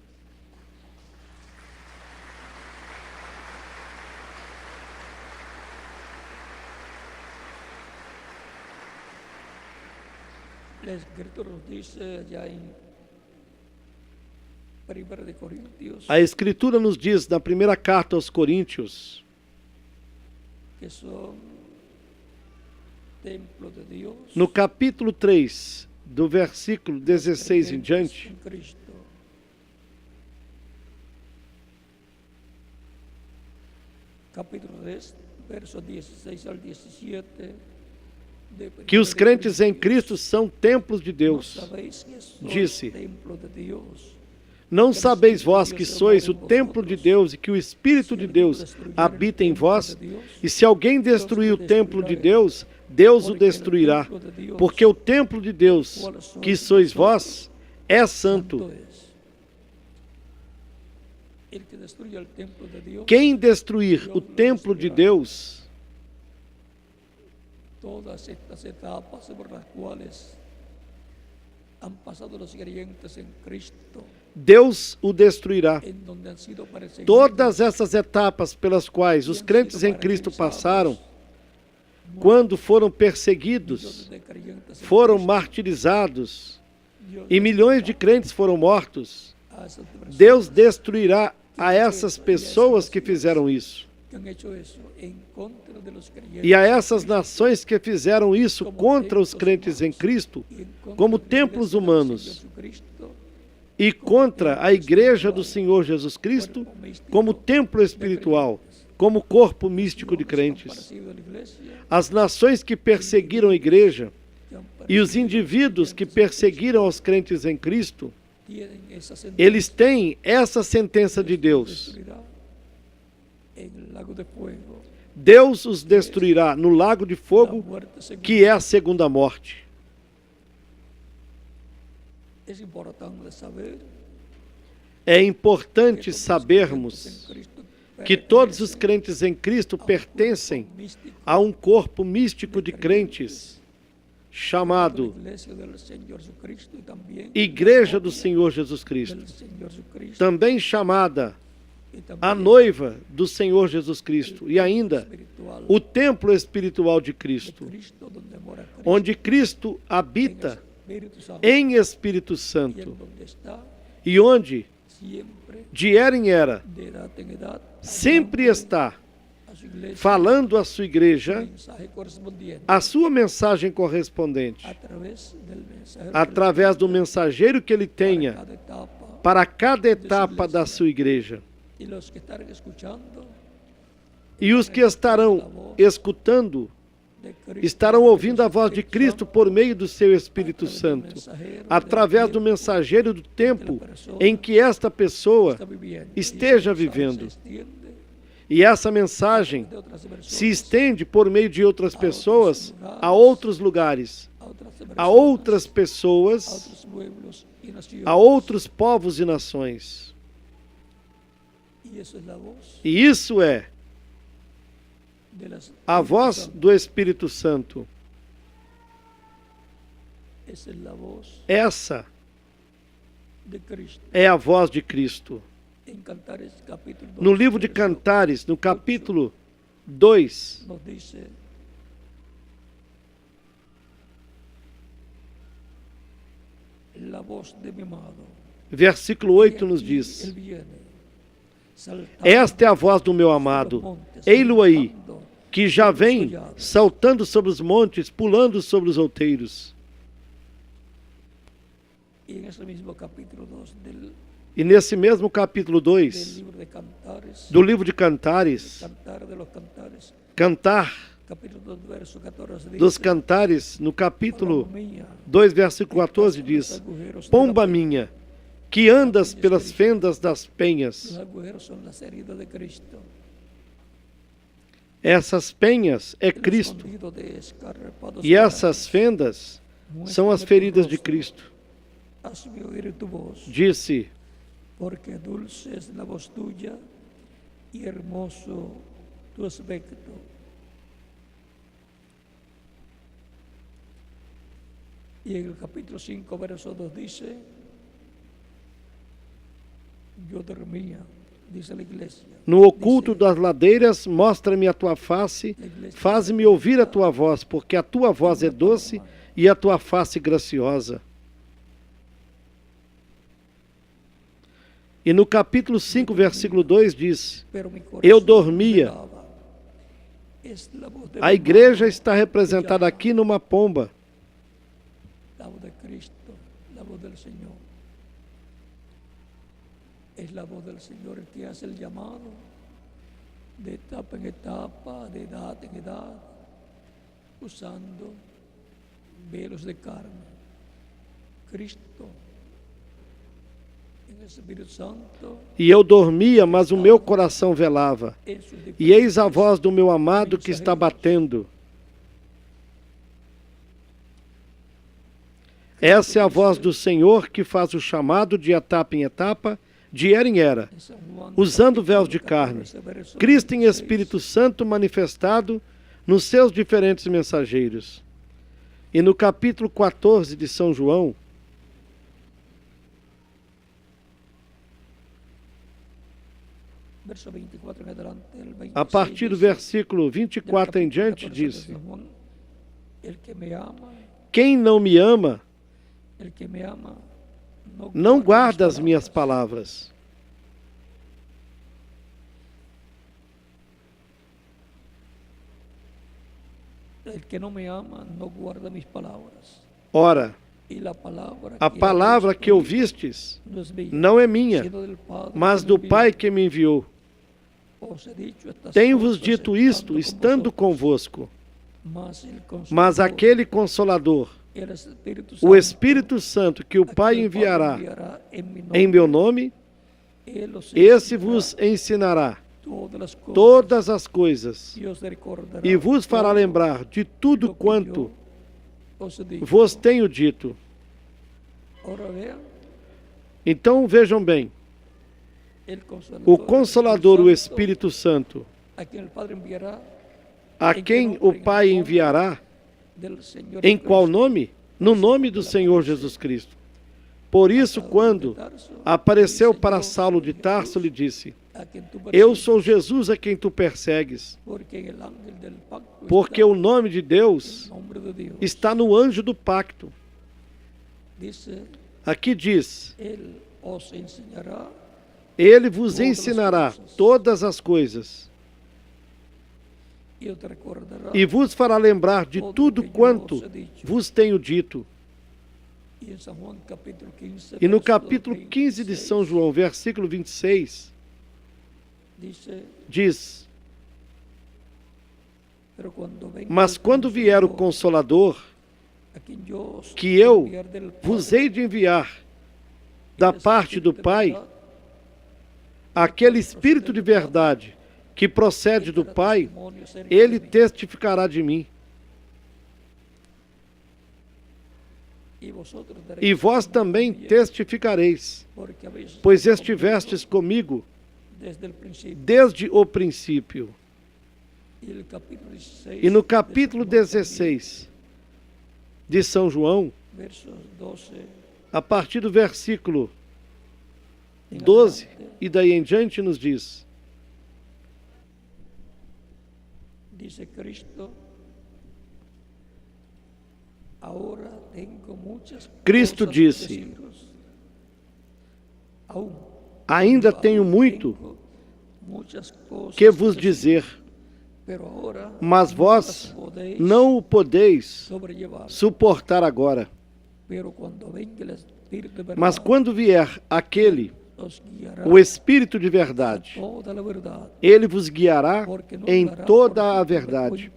A Escritura nos diz, na primeira carta aos Coríntios, no capítulo 3, do versículo 16 em diante, capítulo 3, verso 16 ao 17, que os crentes em Cristo são templos de Deus. Disse: não sabeis vós que sois o templo de Deus e que o Espírito de Deus habita em vós? E se alguém destruir o templo de Deus, Deus o destruirá, porque o templo de Deus, que sois vós, é santo. Quem destruir o templo de Deus, todas estas etapas por las cuales han pasado los creyentes en Cristo, Deus o destruirá. Todas essas etapas pelas quais os crentes em Cristo passaram, quando foram perseguidos, foram martirizados e milhões de crentes foram mortos, Deus destruirá a essas pessoas que fizeram isso. E a essas nações que fizeram isso contra os crentes em Cristo, como templos humanos, e contra a igreja do Senhor Jesus Cristo, como templo espiritual, como corpo místico de crentes. As nações que perseguiram a igreja e os indivíduos que perseguiram os crentes em Cristo, eles têm essa sentença de Deus. Deus os destruirá no lago de fogo, que é a segunda morte. É importante sabermos que todos os crentes em Cristo pertencem a um corpo místico de crentes chamado Igreja do Senhor Jesus Cristo, também chamada a noiva do Senhor Jesus Cristo, e ainda o templo espiritual de Cristo, onde Cristo habita em Espírito Santo, e onde, de era em era, sempre está falando à sua igreja a sua mensagem correspondente, através do mensageiro que ele tenha para cada etapa da sua igreja. E os que estarão escutando estarão ouvindo a voz de Cristo por meio do seu Espírito Santo, através do mensageiro do tempo em que esta pessoa esteja vivendo. E essa mensagem se estende por meio de outras pessoas a outros lugares, a outras pessoas, a outros povos e nações. E isso é a voz do Espírito Santo. Essa é a voz de Cristo. No livro de Cantares, no capítulo 2, versículo 8 nos diz: esta é a voz do meu amado, ei-lo aí, que já vem saltando sobre os montes, pulando sobre os outeiros. E nesse mesmo capítulo 2 do livro de Cantares, Cantar dos Cantares, no capítulo 2, versículo 14, diz: pomba minha, que andas pelas fendas das penhas. Essas penhas é Cristo. E essas fendas são as feridas de Cristo. Disse: porque dulce es la voz tuya y hermoso tu aspecto. Y en el capítulo 5, verso 2 dice: yo dormía, dice la iglesia. No oculto das ladeiras, mostra-me a tua face, faz-me ouvir a tua voz, porque a tua voz é doce e a tua face graciosa. E no capítulo 5, versículo 2 diz: eu dormia. A igreja está representada aqui numa pomba. La voz de Cristo, la voz del Señor. Es la voz del Señor el que hace el llamado de etapa en etapa, de edad en edad, usando velos de carne. Cristo, en el Espíritu Santo. E eu dormia, mas o meu coração velava. E eis a voz do meu amado que está batendo. Essa é a voz do Senhor que faz o chamado de etapa em etapa, de era em era, usando véus de carne. Cristo em Espírito Santo manifestado nos seus diferentes mensageiros. E no capítulo 14 de São João, a partir do versículo 24 em diante, disse: quem não me ama, não guarda as minhas palavras. Ora, a palavra que ouvistes não é minha, mas do Pai que me enviou. Tenho-vos dito isto, estando convosco. Mas aquele Consolador, o Espírito Santo que o Pai enviará em meu nome, esse vos ensinará todas as coisas, e vos fará lembrar de tudo quanto vos tenho dito. Então vejam bem, o Consolador, o Espírito Santo, a quem o Pai enviará, em qual nome? No nome do Senhor Jesus Cristo. Por isso, quando apareceu para Saulo de Tarso, lhe disse: eu sou Jesus a quem tu persegues, porque o nome de Deus está no anjo do pacto. Aqui diz: ele vos ensinará todas as coisas e vos fará lembrar de tudo quanto vos tenho dito. E no capítulo 15 de São João, versículo 26, diz: mas quando vier o Consolador, que eu vos hei de enviar da parte do Pai, aquele Espírito de verdade que procede do Pai, ele testificará de mim. E vós também testificareis, pois estivestes comigo desde o princípio. E no capítulo 16 de São João, a partir do versículo 12 e daí em diante, nos diz: Cristo disse: ainda tenho muito que vos dizer, mas vós não o podeis suportar agora. Mas quando vier aquele, o Espírito de verdade, ele vos guiará em toda a verdade,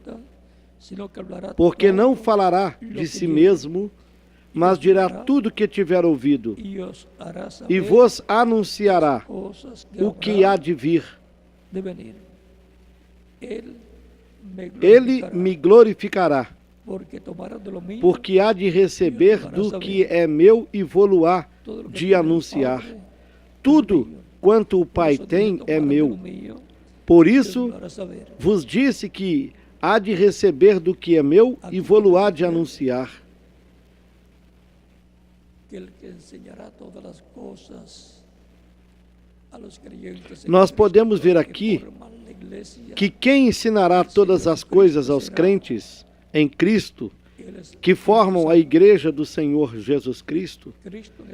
porque não falará de si mesmo, mas dirá tudo o que tiver ouvido, e vos anunciará o que há de vir. Ele me glorificará, porque há de receber do que é meu e vô-lo-á de anunciar. Tudo quanto o Pai tem é meu. Por isso vos disse que há de receber do que é meu e vô-lo-á de anunciar. Nós podemos ver aqui que quem ensinará todas as coisas aos crentes em Cristo, que formam a igreja do Senhor Jesus Cristo,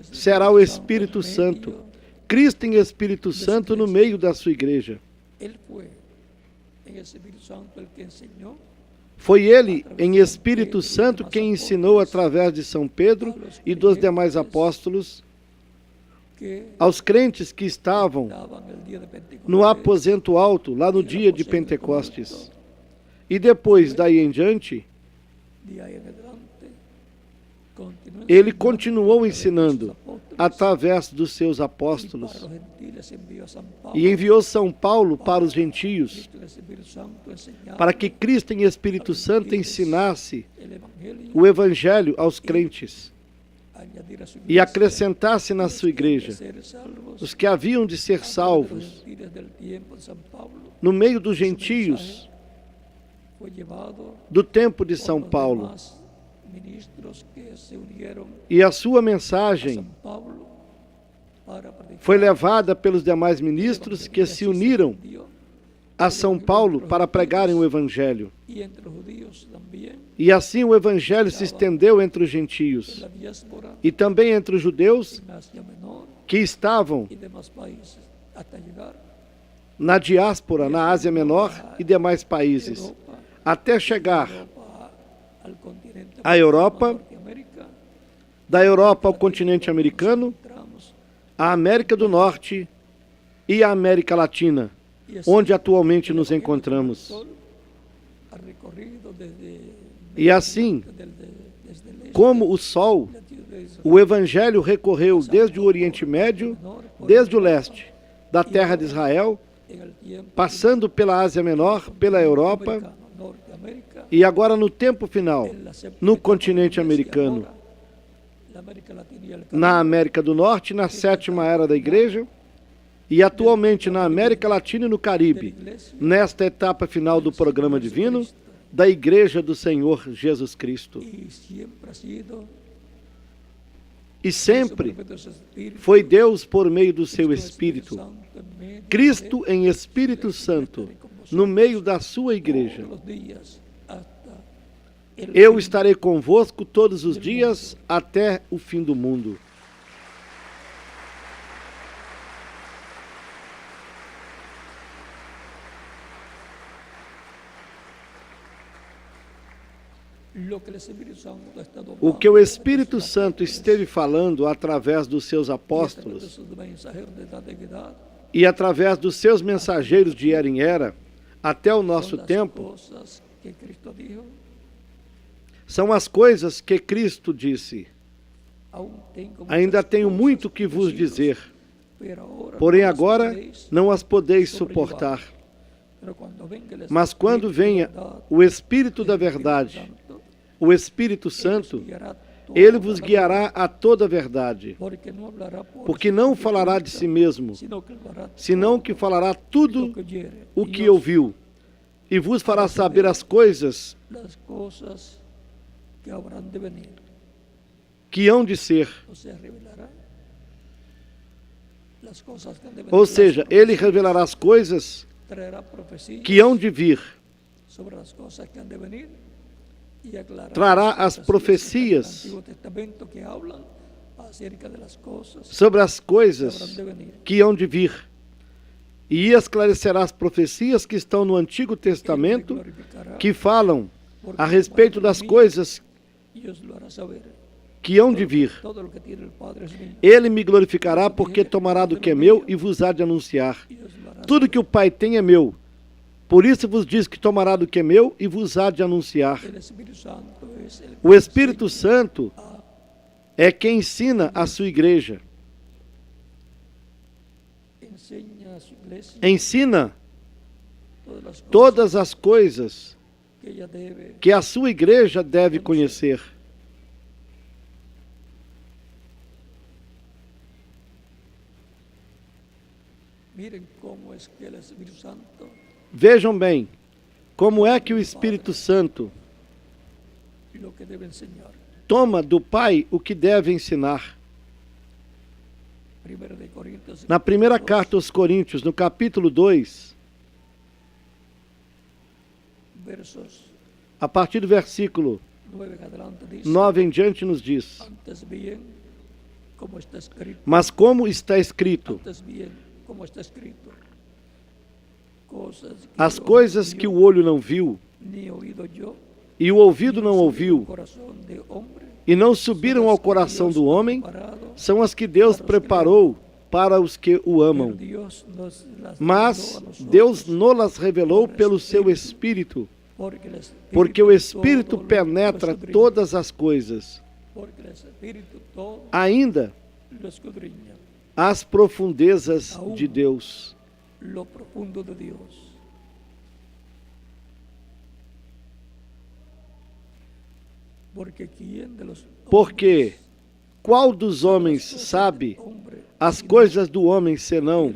será o Espírito Santo. Cristo em Espírito Santo no meio da sua igreja. Foi ele, em Espírito Santo, quem ensinou através de São Pedro e dos demais apóstolos aos crentes que estavam no aposento alto, lá no dia de Pentecostes. E depois, daí em diante, ele continuou ensinando através dos seus apóstolos e enviou São Paulo para os gentios, para que Cristo em Espírito Santo ensinasse o Evangelho aos crentes e acrescentasse na sua igreja os que haviam de ser salvos. No meio dos gentios do tempo de São Paulo, e a sua mensagem foi levada pelos demais ministros que se uniram a São Paulo para pregarem o Evangelho. E assim o Evangelho se estendeu entre os gentios e também entre os judeus que estavam na diáspora, na Ásia Menor e demais países, até chegar à Europa, da Europa ao continente americano, à América do Norte e à América Latina, onde atualmente nos encontramos. E assim, como o Sol, o Evangelho recorreu desde o Oriente Médio, desde o leste da terra de Israel, passando pela Ásia Menor, pela Europa e agora no tempo final, no continente americano, na América do Norte, na sétima era da igreja, e atualmente na América Latina e no Caribe, nesta etapa final do programa divino da Igreja do Senhor Jesus Cristo. E sempre foi Deus por meio do seu Espírito, Cristo em Espírito Santo, no meio da sua igreja. Eu estarei convosco todos os dias até o fim do mundo. O que o Espírito Santo esteve falando através dos seus apóstolos e através dos seus mensageiros de era em era, até o nosso tempo, são as coisas que Cristo disse. Ainda tenho muito que vos dizer, porém agora não as podeis suportar. Mas quando venha o Espírito da verdade, o Espírito Santo, ele vos guiará a toda a verdade, porque não falará de si mesmo, senão que falará tudo o que ouviu, e vos fará saber as coisas que hão de ser. Ou seja, ele revelará as coisas que hão de vir, trará as profecias sobre as coisas que hão de vir, e esclarecerá as profecias que estão no Antigo Testamento, que falam a respeito das coisas que hão de vir. Ele me glorificará, porque tomará do que é meu e vos há de anunciar. Tudo que o Pai tem é meu. Por isso vos diz que tomará do que é meu e vos há de anunciar. O Espírito Santo é quem ensina a sua igreja. Ensina todas as coisas que a sua igreja deve conhecer. Vejam bem, como é que o Espírito Santo toma do Pai o que deve ensinar. Na primeira carta aos Coríntios, no capítulo 2, a partir do versículo 9 em diante, nos diz: mas como está escrito, as coisas que o olho não viu, e o ouvido não ouviu, e não subiram ao coração do homem, são as que Deus preparou para os que o amam. Mas Deus nos revelou pelo seu Espírito, porque o Espírito penetra todas as coisas, ainda as profundezas de Deus. Porque qual dos homens sabe as coisas do homem, senão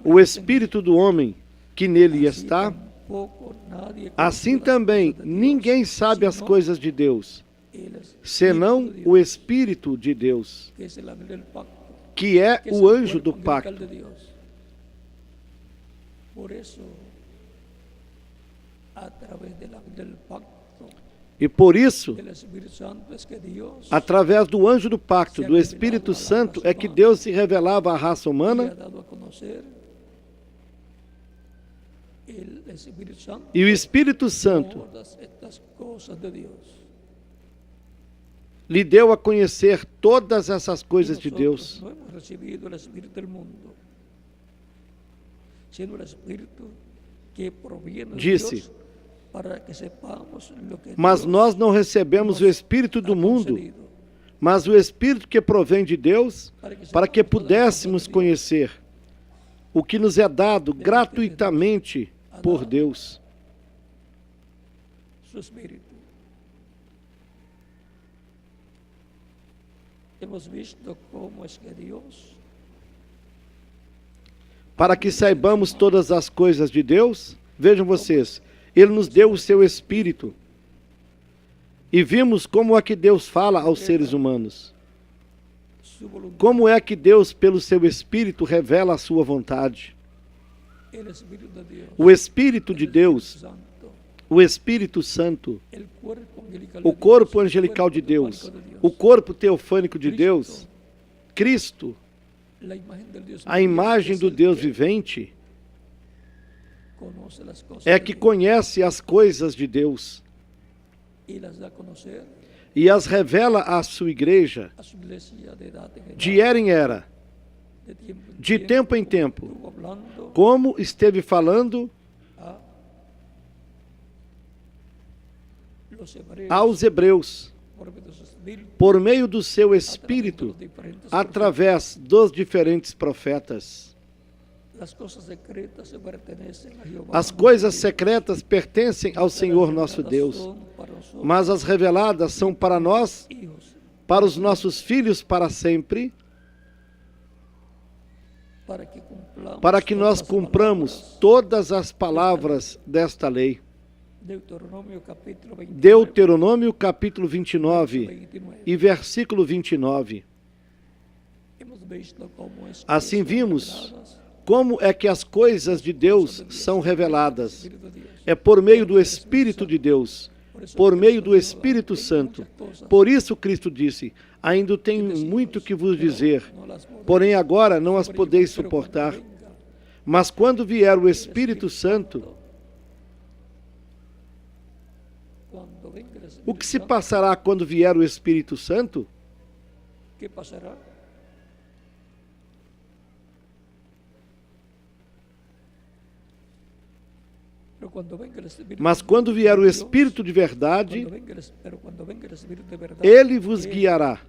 o Espírito do homem que nele está? Assim também ninguém sabe as coisas de Deus, senão o Espírito de Deus, que é o anjo do pacto. E por isso, através do anjo do pacto, do Espírito Santo, é que Deus se revelava à raça humana, e o Espírito Santo lhe deu a conhecer todas essas coisas de Deus. Disse: mas nós não recebemos o Espírito do mundo, mas o Espírito que provém de Deus, para que pudéssemos conhecer o que nos é dado gratuitamente por Deus. Su Espíritu. Hemos visto cómo es que Dios, para que saibamos todas as coisas de Deus, vejam vocês, Ele nos deu o seu Espírito. E vimos como é que Deus fala aos seres humanos. su voluntad, Como é que Deus, pelo seu Espírito, revela a sua vontade. el Espíritu de Dios, O Espírito de el Deus, Espíritu Santo, o Espírito Santo, el cuerpo angelical o de corpo Dios, el angelical de cuerpo Deus, teofánico de Dios, o corpo teofânico de Deus, Cristo, la imagen del Dios a imagem do viviente, Deus vivente, conoce las cosas é de que Dios conhece as coisas de Deus y las da a conocer e as revela à sua igreja, a su iglesia de edad en edad, de era em era, de tempo em tempo, estuvo hablando como esteve falando a los hebreos aos hebreus, por medio de su espíritu, por meio do seu a través de Espírito, los diferentes através dos diferentes profetas. profetas. Las cosas secretas se pertenecen a Jehová, As coisas secretas pertencem ao Senhor nosso Deus, son para nosotros, mas as reveladas são para nós, hijos, para os nossos filhos para sempre, para que nós cumpramos todas as palavras desta lei. Deuteronômio capítulo 29 e versículo 29. Assim vimos como é que as coisas de Deus são reveladas. É por meio do Espírito de Deus, por meio do Espírito Santo. Por isso Cristo disse: ainda tenho muito que vos dizer, porém agora não as podeis suportar. Mas quando vier o Espírito Santo, o que se passará quando vier o Espírito Santo? ¿Qué pasará? Mas quando vier o Espírito de verdade, Ele vos guiará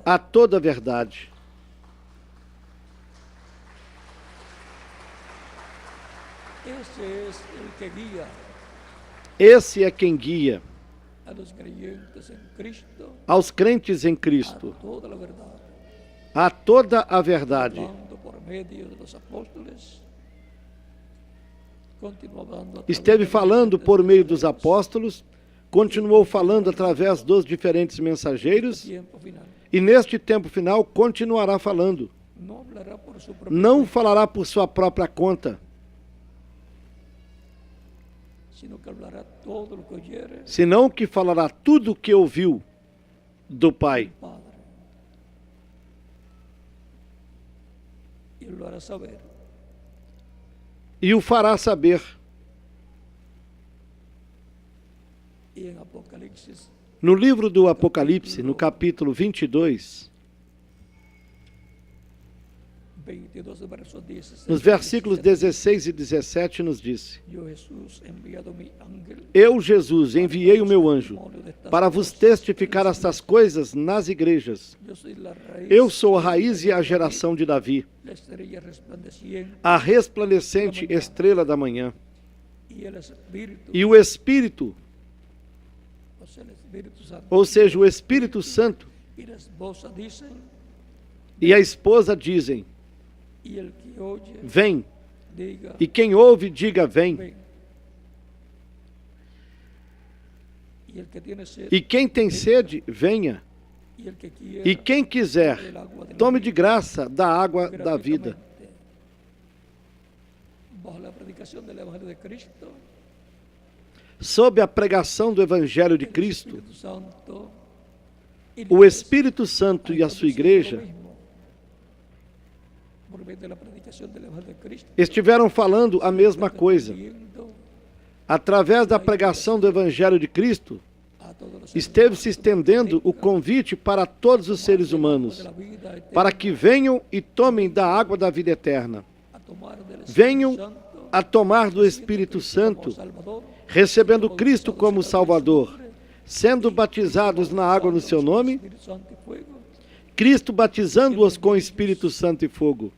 a toda a verdade. Esse é quem guia aos crentes em Cristo a toda a verdade. Esteve falando por meio dos apóstolos, continuou falando através dos diferentes mensageiros e neste tempo final continuará falando. Não falará por sua própria conta, senão que falará tudo o que ouviu do Pai. E o fará saber. No livro do Apocalipse, no capítulo 22, nos versículos 16 e 17 nos disse: Eu, Jesus, enviei o meu anjo para vos testificar estas coisas nas igrejas. Eu sou a raiz e a geração de Davi, a resplandecente estrela da manhã. E o Espírito, ou seja, o Espírito Santo, e a esposa dizem: vem. E quem ouve, diga: vem. E quem tem sede, venha. E quem quiser, tome de graça da água da vida. Sob a pregação do Evangelho de Cristo, o Espírito Santo e a sua igreja estiveram falando a mesma coisa. Através da pregação do Evangelho de Cristo, esteve se estendendo o convite para todos os seres humanos, para que venham e tomem da água da vida eterna. Venham a tomar do Espírito Santo, recebendo Cristo como Salvador, sendo batizados na água no seu nome, Cristo batizando-os com Espírito Santo e fogo,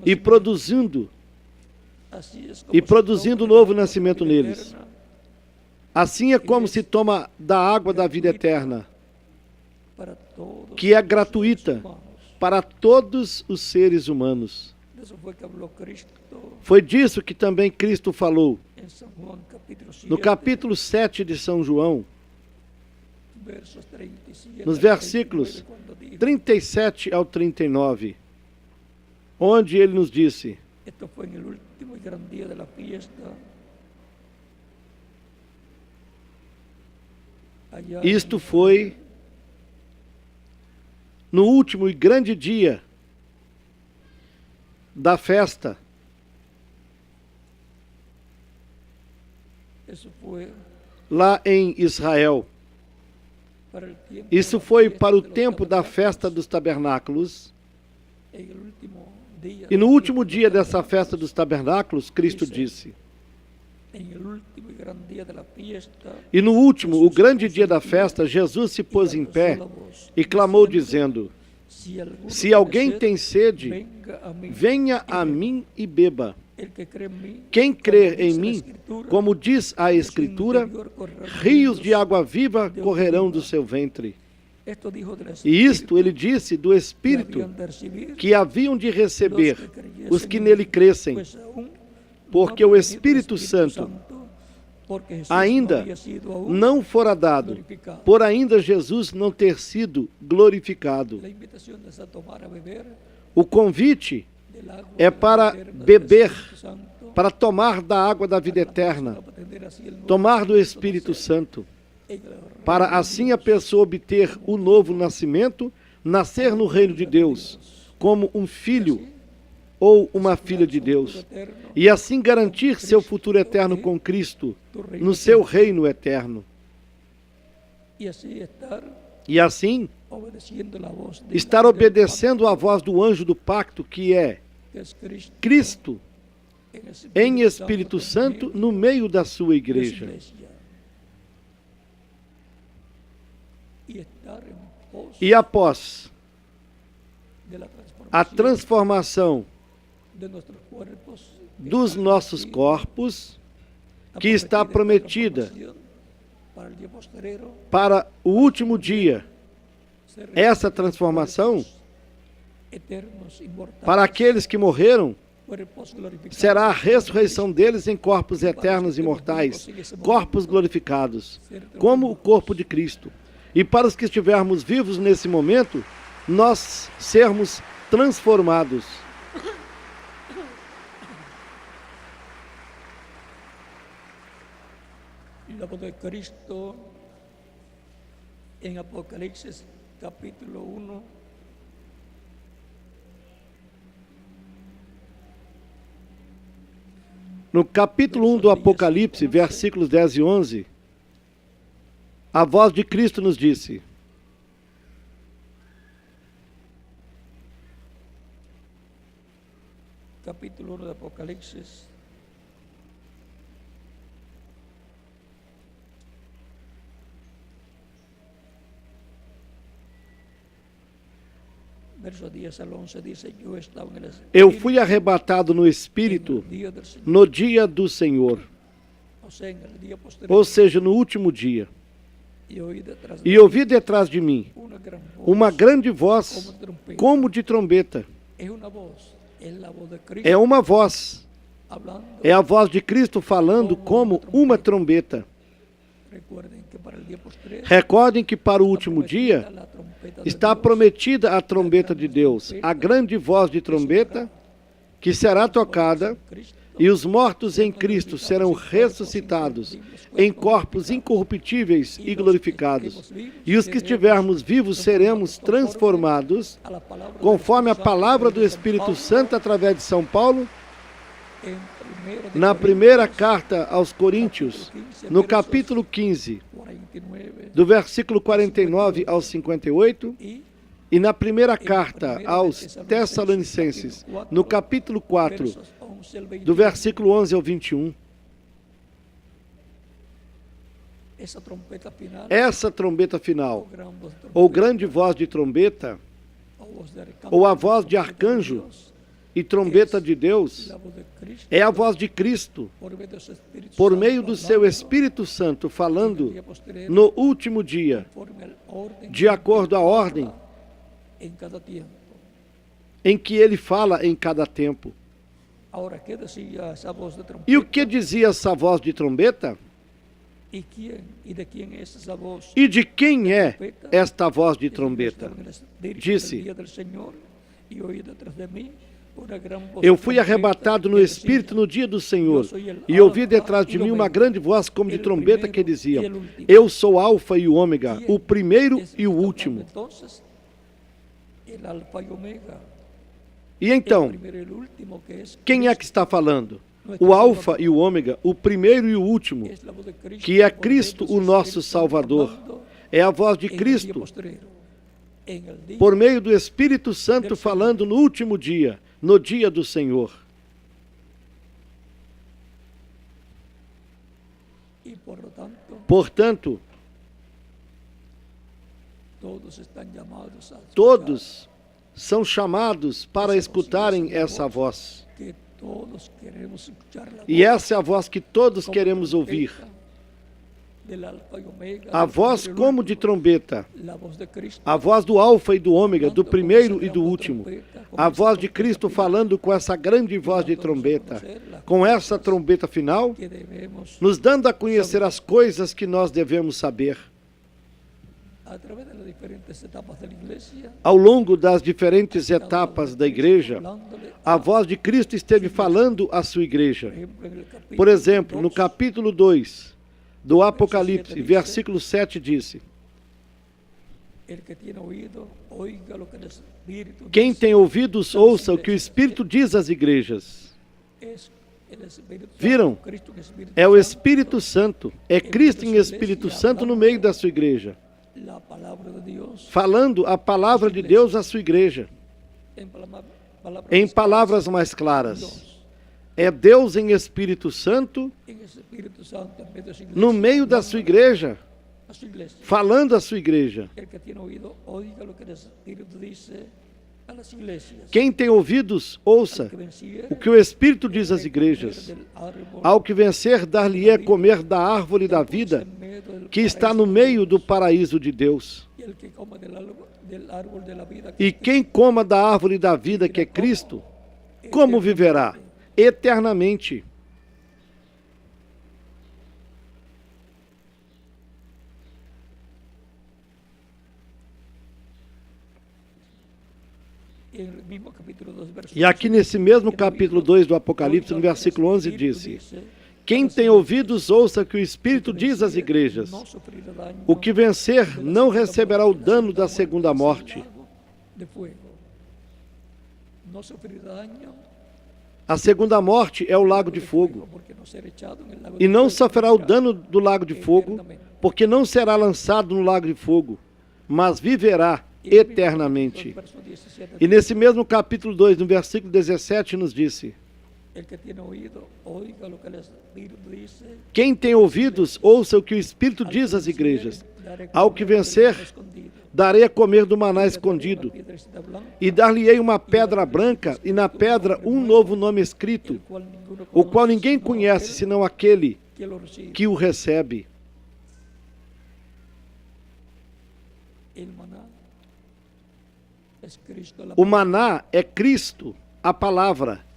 e produzindo o novo nascimento neles. Assim é como se toma da água da vida eterna, que é gratuita para todos os seres humanos. Foi disso que também Cristo falou no capítulo 7 de São João, nos versículos 37 ao 39, onde ele nos disse: isto foi no último e grande dia da festa. Lá em Israel. Isso foi para o tempo da festa dos tabernáculos. E no último dia dessa festa dos tabernáculos, Cristo disse: e no último, o grande dia da festa, Jesus se pôs em pé e clamou dizendo: se alguém tem sede, venha a mim e beba. Quem crer em mim, como diz a Escritura, rios de água viva correrão do seu ventre. E isto ele disse do Espírito que haviam de receber os que nele crescem, porque o Espírito Santo ainda não fora dado, por ainda Jesus não ter sido glorificado. O convite é para beber, para tomar da água da vida eterna, tomar do Espírito Santo, para assim a pessoa obter o novo nascimento, nascer no reino de Deus, como um filho ou uma filha de Deus, e assim garantir seu futuro eterno com Cristo, no seu reino eterno. E assim, estar obedecendo à voz do anjo do pacto, que é Cristo, em Espírito Santo, no meio da sua igreja. E após a transformação dos nossos corpos, que está prometida para o último dia, essa transformação, para aqueles que morreram, será a ressurreição deles em corpos eternos e imortais, corpos glorificados, como o corpo de Cristo. E para os que estivermos vivos nesse momento, nós sermos transformados. La voz de Cristo en Apocalipsis capítulo 1, no capítulo 1 do Apocalipse, versículos 10 e 11, a voz de Cristo nos disse: capítulo 1 do Apocalipse, eu fui arrebatado no Espírito no dia do Senhor, ou seja, no último dia. E ouvi detrás de mim uma grande voz como de trombeta. É uma voz. É a voz de Cristo falando como uma trombeta. Recordem que para o último dia está prometida a trombeta de Deus, a grande voz de trombeta que será tocada, e os mortos em Cristo serão ressuscitados em corpos incorruptíveis e glorificados. E os que estivermos vivos seremos transformados, conforme a palavra do Espírito Santo através de São Paulo, na primeira carta aos Coríntios, no capítulo 15, do versículo 49 ao 58, e na primeira carta aos Tessalonicenses, no capítulo 4, do versículo 11 ao 21. Essa trombeta final, ou grande voz de trombeta, ou a voz de arcanjo e trombeta de Deus, é a voz de Cristo, por meio do seu Espírito Santo, falando no último dia, de acordo à ordem em que ele fala em cada tempo. E o que dizia essa voz de trombeta? E de quem é esta voz de trombeta? Disse: eu fui arrebatado no Espírito no dia do Senhor, e ouvi detrás de mim uma grande voz como de trombeta que dizia: eu sou Alfa e o Ômega, o primeiro e o último. E então, quem é que está falando? O Alfa e o Ômega, o primeiro e o último, que é Cristo, o nosso Salvador. É a voz de Cristo, por meio do Espírito Santo, falando no último dia, no dia do Senhor. Portanto, todos são chamados para escutarem essa voz. E essa é a voz que todos queremos ouvir. A voz como de trombeta, a voz do Alfa e do Ômega, do primeiro e do último, a voz de Cristo falando com essa grande voz de trombeta, com essa trombeta final, nos dando a conhecer as coisas que nós devemos saber. Ao longo das diferentes etapas da igreja, a voz de Cristo esteve falando à sua igreja. Por exemplo, no capítulo 2 do Apocalipse, versículo 7 disse: quem tem ouvidos, ouça o que o Espírito diz às igrejas. Viram? É o Espírito Santo, é Cristo em Espírito Santo no meio da sua igreja, falando a palavra de Deus à sua igreja, em palavras mais claras. É Deus em Espírito Santo no meio da sua igreja, falando à sua igreja. Quem tem ouvidos, ouça o que o Espírito diz às igrejas. Ao que vencer, dar-lhe-é comer da árvore da vida, que está no meio do paraíso de Deus. E quem coma da árvore da vida, que é Cristo, como viverá? Eternamente. E aqui nesse mesmo capítulo 2 do Apocalipse, no versículo 11, disse: quem tem ouvidos, ouça que o Espírito diz às igrejas. O que vencer não receberá o dano da segunda morte. A segunda morte é o lago de fogo. E não sofrerá o dano do lago de fogo, porque não será lançado no lago de fogo, mas viverá eternamente. E nesse mesmo capítulo 2, no versículo 17, nos disse: quem tem ouvidos, ouça o que o Espírito diz às igrejas. Ao que vencer, darei a comer do maná escondido, e dar-lhe-ei uma pedra branca, e na pedra um novo nome escrito, o qual ninguém conhece, senão aquele que o recebe. O maná é Cristo, a palavra.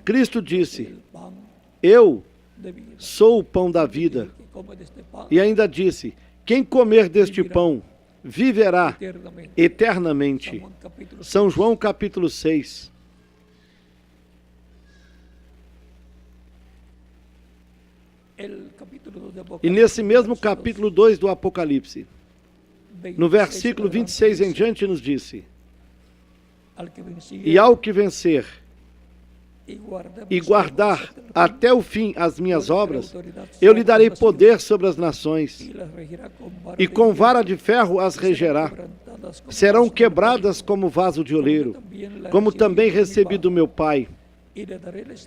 Cristo disse: eu sou o pão da vida. E ainda disse: quem comer deste pão viverá eternamente. São João capítulo 6. E nesse mesmo capítulo 2 do Apocalipse, no versículo 26 em diante, nos disse: e ao que vencer e guardar até o fim as minhas obras, eu lhe darei poder sobre as nações, e com vara de ferro as regerá. Serão quebradas como vaso de oleiro, como também recebi do meu Pai,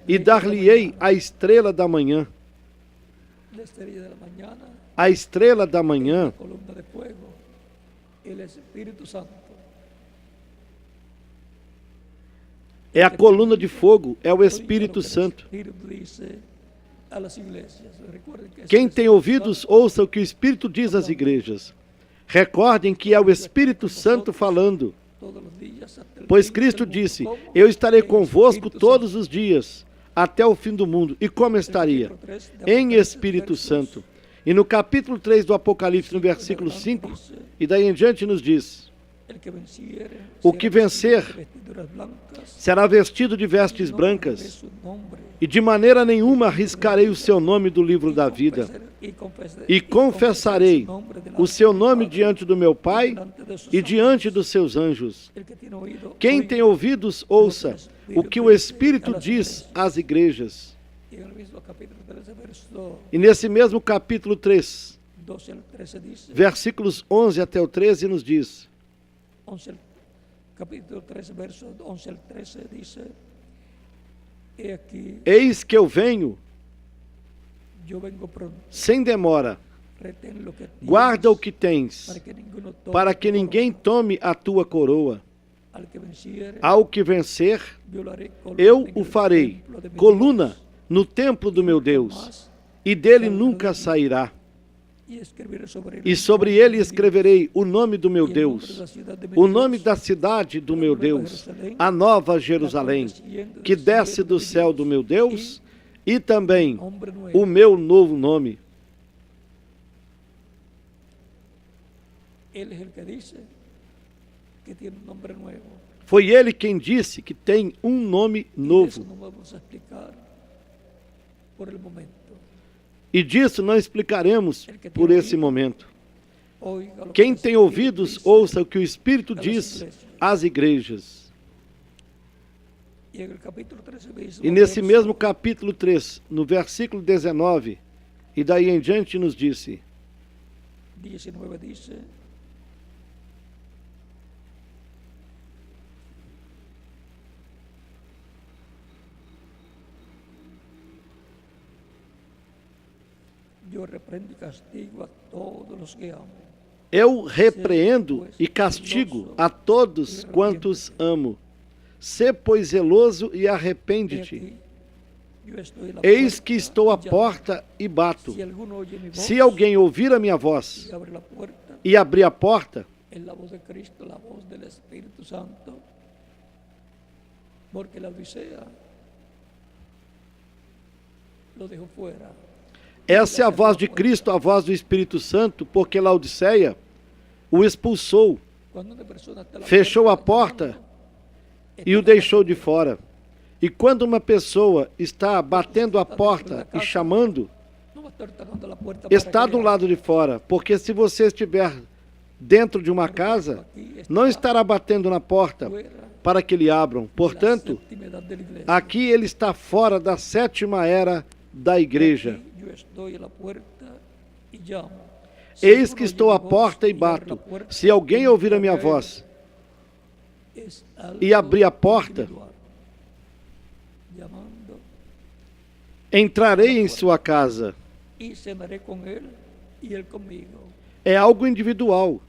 e dar-lhe-ei a estrela da manhã. A estrela da manhã É a coluna de fogo, é o Espírito Santo. Quem tem ouvidos, ouça o que o Espírito diz às igrejas. Recordem que é o Espírito Santo falando. Pois Cristo disse, eu estarei convosco todos os dias, até o fim do mundo. E como estaria? Em Espírito Santo. E no capítulo 3 do Apocalipse, no versículo 5, e daí em diante nos diz, o que vencer será vestido de vestes brancas, e de maneira nenhuma arriscarei o seu nome do livro da vida, e confessarei o seu nome diante do meu Pai e diante dos seus anjos. Quem tem ouvidos, ouça o que o Espírito diz às igrejas. E nesse mesmo capítulo 3, versículos 11 até o 13, nos diz, capítulo 3, versos 11 ao 13, diz, eis que eu venho sem demora, guarda o que tens, para que ninguém tome a tua coroa. Ao que vencer, eu o farei coluna no templo do meu Deus, e dele nunca sairá. E sobre ele escreverei o nome do meu Deus, o nome da cidade do meu Deus, a nova Jerusalém, que desce do céu do meu Deus, e também o meu novo nome. Foi ele quem disse que tem um nome novo. E disso não explicaremos por esse momento. Quem tem ouvidos, ouça o que o Espírito diz às igrejas. E nesse mesmo capítulo 3, no versículo 19, e daí em diante nos disse, eu repreendo e castigo a todos quantos amo. Sê, pois, zeloso e arrepende-te. Eis que estou à porta e bato. Se alguém ouvir a minha voz e abrir a porta, essa é a voz de Cristo, a voz do Espírito Santo, porque Laodiceia o expulsou, fechou a porta e o deixou de fora. E quando uma pessoa está batendo a porta e chamando, está do lado de fora, porque se você estiver dentro de uma casa, não estará batendo na porta para que lhe abram. Portanto, aqui ele está fora da sétima era da igreja. Eis que estou à porta e bato. Se alguém ouvir a minha voz e abrir a porta, entrarei em sua casa. É algo individual.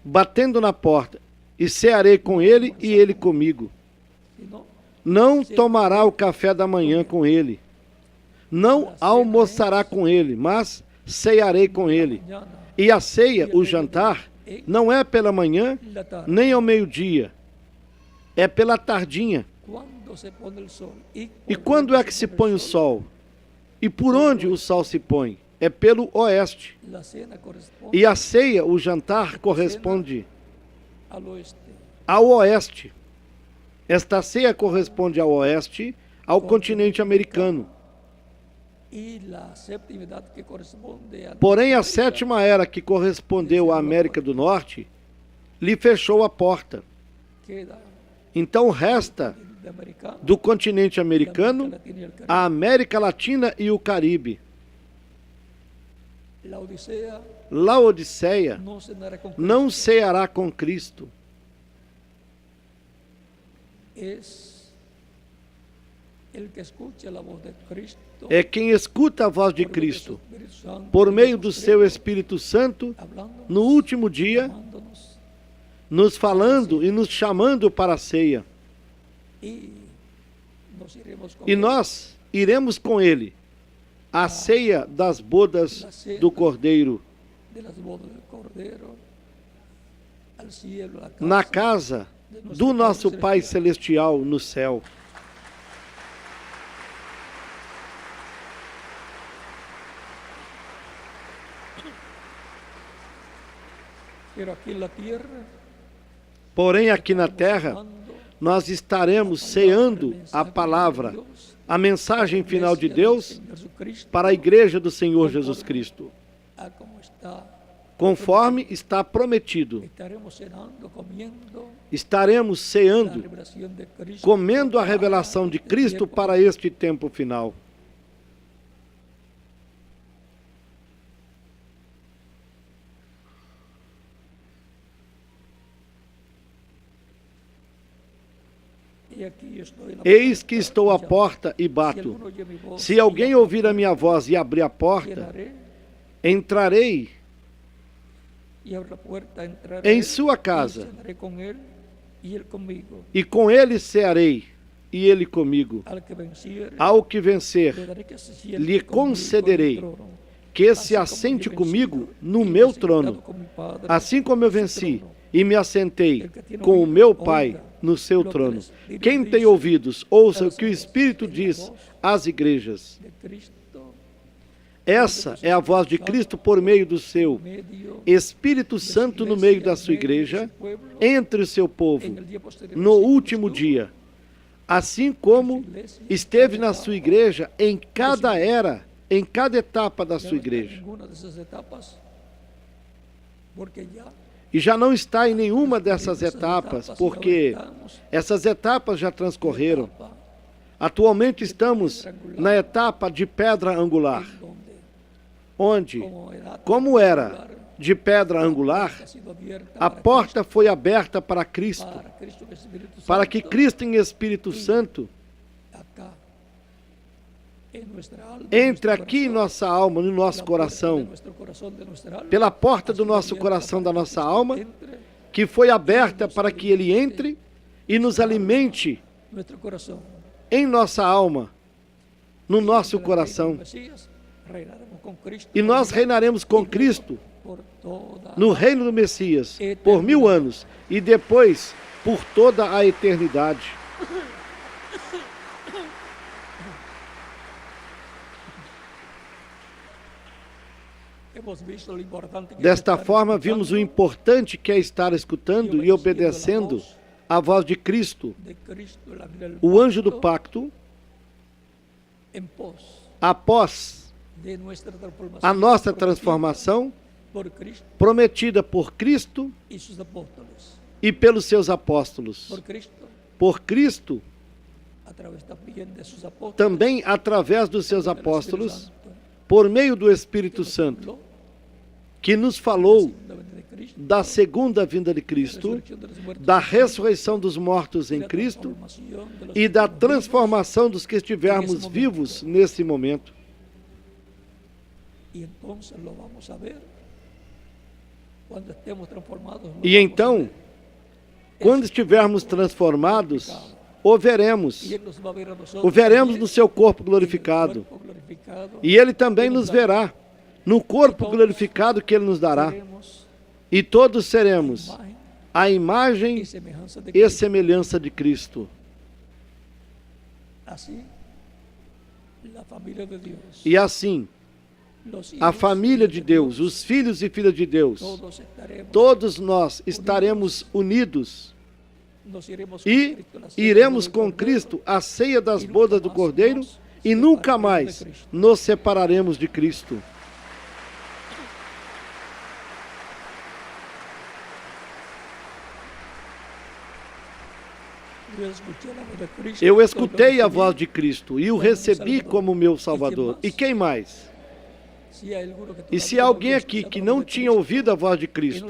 Batendo na porta, e cearei com ele e ele comigo. Não tomará o café da manhã com ele, não almoçará com ele, mas cearei com ele. E a ceia, o jantar, não é pela manhã, nem ao meio-dia, é pela tardinha. E quando é que se põe o sol? E por onde o sol se põe? É pelo oeste. E a ceia, o jantar, corresponde ao oeste. Esta ceia corresponde ao oeste, ao continente americano. Porém, a sétima era, que correspondeu à América do Norte, lhe fechou a porta. Então resta do continente americano a América Latina e o Caribe. Laodiceia não ceará com é quem escuta a voz de Cristo por meio do seu Espírito Santo no último dia, nos falando e nos chamando para a ceia. E nós iremos com ele à ceia das bodas do Cordeiro, na casa do nosso Pai Celestial no céu. Porém, aqui na terra, nós estaremos ceando a palavra, a mensagem final de Deus para a igreja do Senhor Jesus Cristo, conforme está prometido. Estaremos ceando, comendo a revelação de Cristo para este tempo final. Eis que estou à porta e bato. Se alguém ouvir a minha voz e abrir a porta, entrarei em sua casa, e com ele cearei, e ele comigo. Ao que vencer, lhe concederei que se assente comigo no meu trono, assim como eu venci e me assentei com o meu Pai no seu trono. Quem tem ouvidos, ouça o que o Espírito diz às igrejas. Essa é a voz de Cristo por meio do seu Espírito Santo no meio da sua igreja, entre o seu povo, no último dia. Assim como esteve na sua igreja em cada era, em cada etapa da sua igreja. E já não está em nenhuma dessas etapas, porque essas etapas já transcorreram. Atualmente estamos na etapa de pedra angular, onde, como era de pedra angular, a porta foi aberta para Cristo, para que Cristo em Espírito Santo entre aqui em nossa alma, no nosso coração, pela porta do nosso coração, da nossa alma, que foi aberta para que Ele entre e nos alimente em nossa alma, no nosso coração. E nós reinaremos com Cristo no reino do Messias por 1000 anos e depois por toda a eternidade. Desta forma, vimos o importante que é estar escutando e obedecendo a voz de Cristo, o anjo do pacto, após a nossa transformação, prometida por Cristo e pelos seus apóstolos. Por Cristo, também através dos seus apóstolos, por meio do Espírito Santo, que nos falou da segunda vinda de Cristo, da ressurreição dos mortos em Cristo e da transformação dos que estivermos vivos nesse momento. E então, quando estivermos transformados, o veremos no seu corpo glorificado, e Ele também nos verá no corpo glorificado que Ele nos dará, e todos seremos a imagem e semelhança de Cristo. E assim, a família de Deus, os filhos e filhas de Deus, todos nós estaremos unidos e iremos com Cristo à ceia das bodas do Cordeiro e nunca mais nos separaremos de Cristo. Eu escutei a voz de Cristo e o recebi como meu Salvador. E quem mais? E se há alguém aqui que não tinha ouvido a voz de Cristo,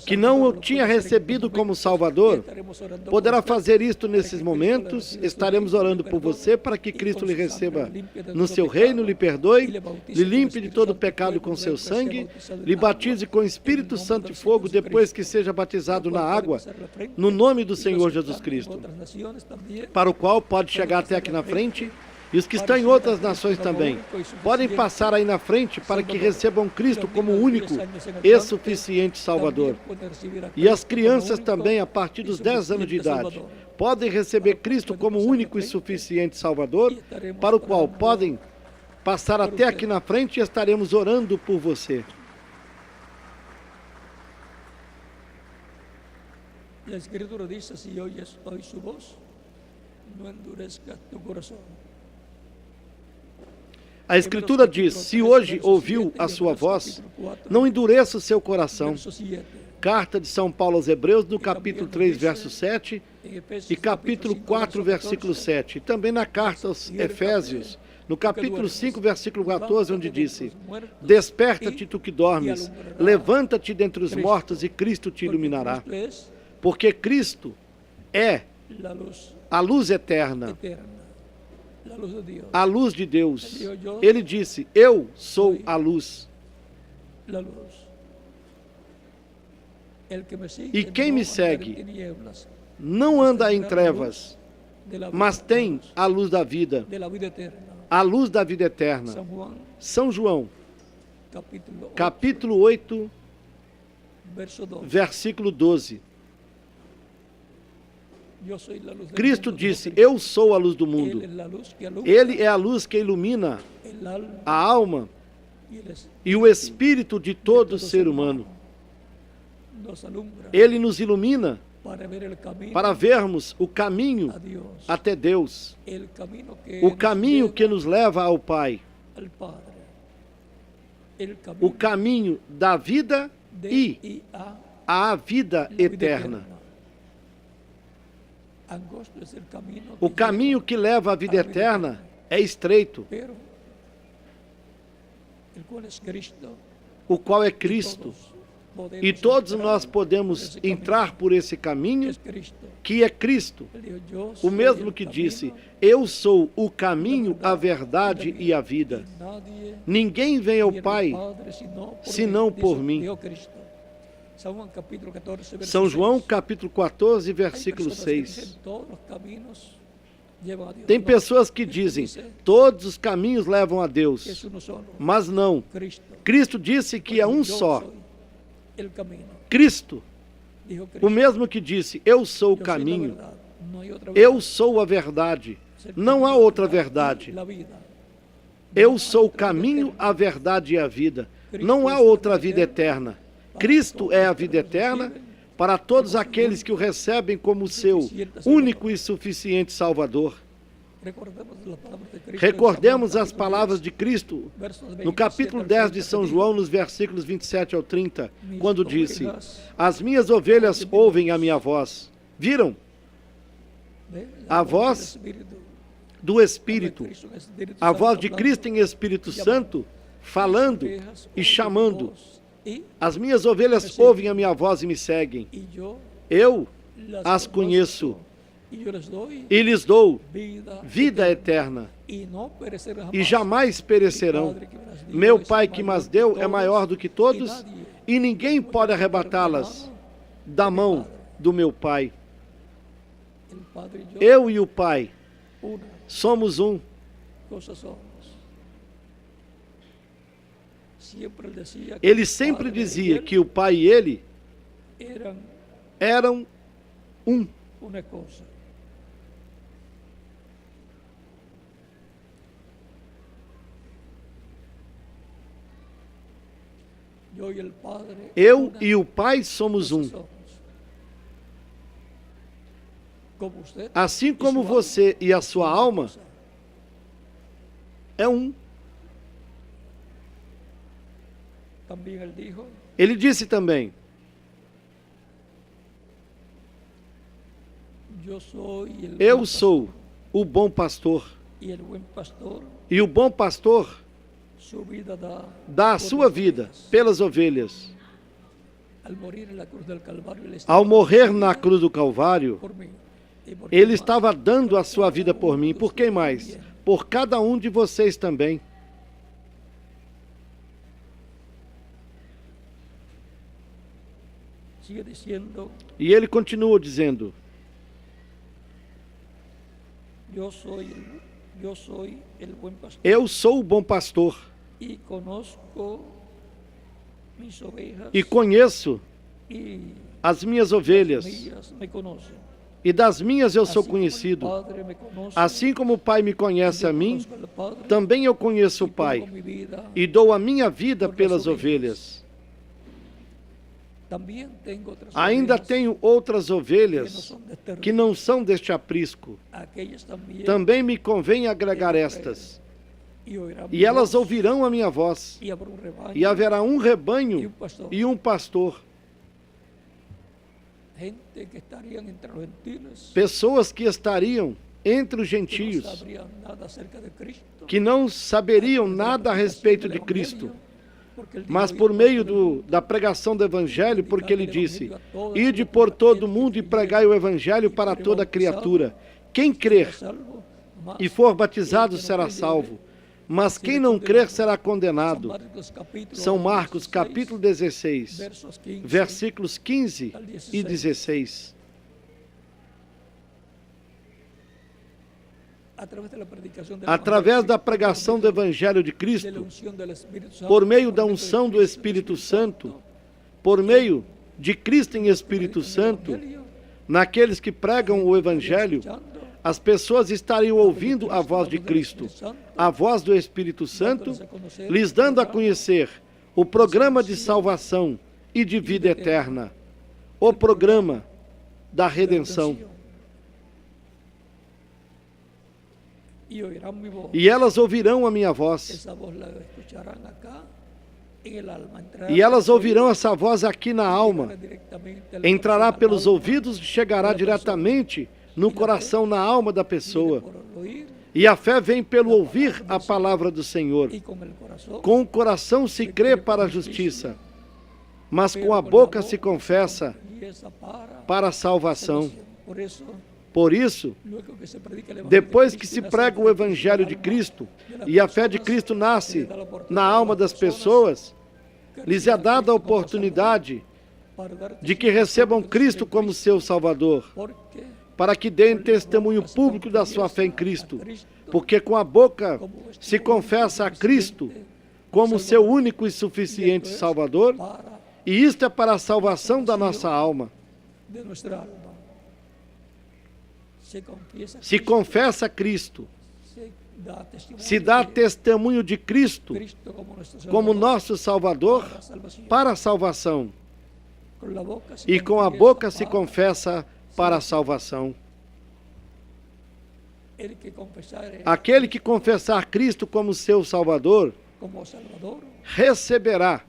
que não o tinha recebido como Salvador, poderá fazer isto nesses momentos. Estaremos orando por você para que Cristo lhe receba no seu reino, lhe perdoe, lhe limpe de todo pecado com seu sangue, lhe batize com Espírito Santo e fogo depois que seja batizado na água, no nome do Senhor Jesus Cristo, para o qual pode chegar até aqui na frente. E os que estão em outras nações também podem passar aí na frente para que recebam Cristo como único e suficiente Salvador. E as crianças também, a partir dos 10 anos de idade, podem receber Cristo como único e suficiente Salvador, para o qual podem passar até aqui na frente e estaremos orando por você. A Escritura diz: se oyes hoy su voz, no endurezcas tu corazón. A Escritura diz: se hoje ouviu a sua voz, não endureça o seu coração. Carta de São Paulo aos Hebreus, no capítulo 3, verso 7, e capítulo 4, versículo 7. E também na carta aos Efésios, no capítulo 5, versículo 14, onde disse: desperta-te tu que dormes, levanta-te dentre os mortos e Cristo te iluminará. Porque Cristo é a luz eterna, a luz de Deus. Ele disse: eu sou a luz. E quem me segue não anda em trevas, mas tem a luz da vida, a luz da vida eterna. São João, capítulo 8, versículo 12. Cristo disse: eu sou a luz do mundo. Ele é a luz que ilumina a alma e o espírito de todo ser humano. Ele nos ilumina para vermos o caminho até Deus, o caminho que nos leva ao Pai, o caminho da vida e a vida eterna. O caminho que leva à vida eterna é estreito, o qual é Cristo. E todos nós podemos entrar por esse caminho, que é Cristo. O mesmo que disse: eu sou o caminho, a verdade e a vida. Ninguém vem ao Pai senão por mim. São João, capítulo 14, versículo 6. Tem pessoas que dizem: todos os caminhos levam a Deus. Mas não. Cristo disse que é um só. Cristo, o mesmo que disse: eu sou o caminho, eu sou a verdade, não há outra verdade. Eu sou o caminho, a verdade e a vida. Não há outra vida eterna. Cristo é a vida eterna para todos aqueles que o recebem como seu único e suficiente Salvador. Recordemos as palavras de Cristo no capítulo 10 de São João, nos versículos 27 ao 30, quando disse: as minhas ovelhas ouvem a minha voz. Viram? A voz do Espírito, a voz de Cristo em Espírito Santo, falando e chamando. As minhas ovelhas ouvem a minha voz e me seguem. Eu as conheço e lhes dou vida eterna e jamais perecerão. Meu Pai que mas deu é maior do que todos e ninguém pode arrebatá-las da mão do meu Pai. Eu e o Pai somos um. Ele sempre dizia que o Pai e ele eram um. Eu e o Pai somos um. Assim como você e a sua alma é um. Ele disse também: eu sou o bom pastor. E o bom pastor dá a sua vida pelas ovelhas. Ao morrer na cruz do Calvário, ele estava dando a sua vida por mim. Por quem mais? Por cada um de vocês também. E ele continua dizendo: eu sou o bom pastor e conheço as minhas ovelhas, e das minhas eu sou conhecido. Assim como o Pai me conhece a mim, também eu conheço o Pai, e dou a minha vida pelas ovelhas. Ainda tenho outras ovelhas que não são deste aprisco. Também me convém agregar estas. E elas ouvirão a minha voz. E haverá um rebanho e um pastor. Pessoas que estariam entre os gentios, que não saberiam nada a respeito de Cristo, mas por meio da pregação do Evangelho, porque ele disse: ide por todo o mundo e pregai o Evangelho para toda criatura. Quem crer e for batizado será salvo, mas quem não crer será condenado. São Marcos capítulo 16, versículos 15 e 16. Através da pregação do Evangelho de Cristo, por meio da unção do Espírito Santo, por meio de Cristo em Espírito Santo, naqueles que pregam o Evangelho, as pessoas estariam ouvindo a voz de Cristo, a voz do Espírito Santo, lhes dando a conhecer o programa de salvação e de vida eterna, o programa da redenção. E elas ouvirão a minha voz. E elas ouvirão essa voz aqui na alma. Entrará pelos ouvidos e chegará diretamente no coração, na alma da pessoa. E a fé vem pelo ouvir a palavra do Senhor. Com o coração se crê para a justiça, mas com a boca se confessa para a salvação. Por isso, depois que se prega o Evangelho de Cristo e a fé de Cristo nasce na alma das pessoas, lhes é dada a oportunidade de que recebam Cristo como seu Salvador, para que deem testemunho público da sua fé em Cristo, porque com a boca se confessa a Cristo como seu único e suficiente Salvador, e isto é para a salvação da nossa alma. Se confessa Cristo, se dá testemunho de Cristo como nosso Salvador para a salvação, e com a boca se confessa para a salvação. Aquele que confessar Cristo como seu Salvador receberá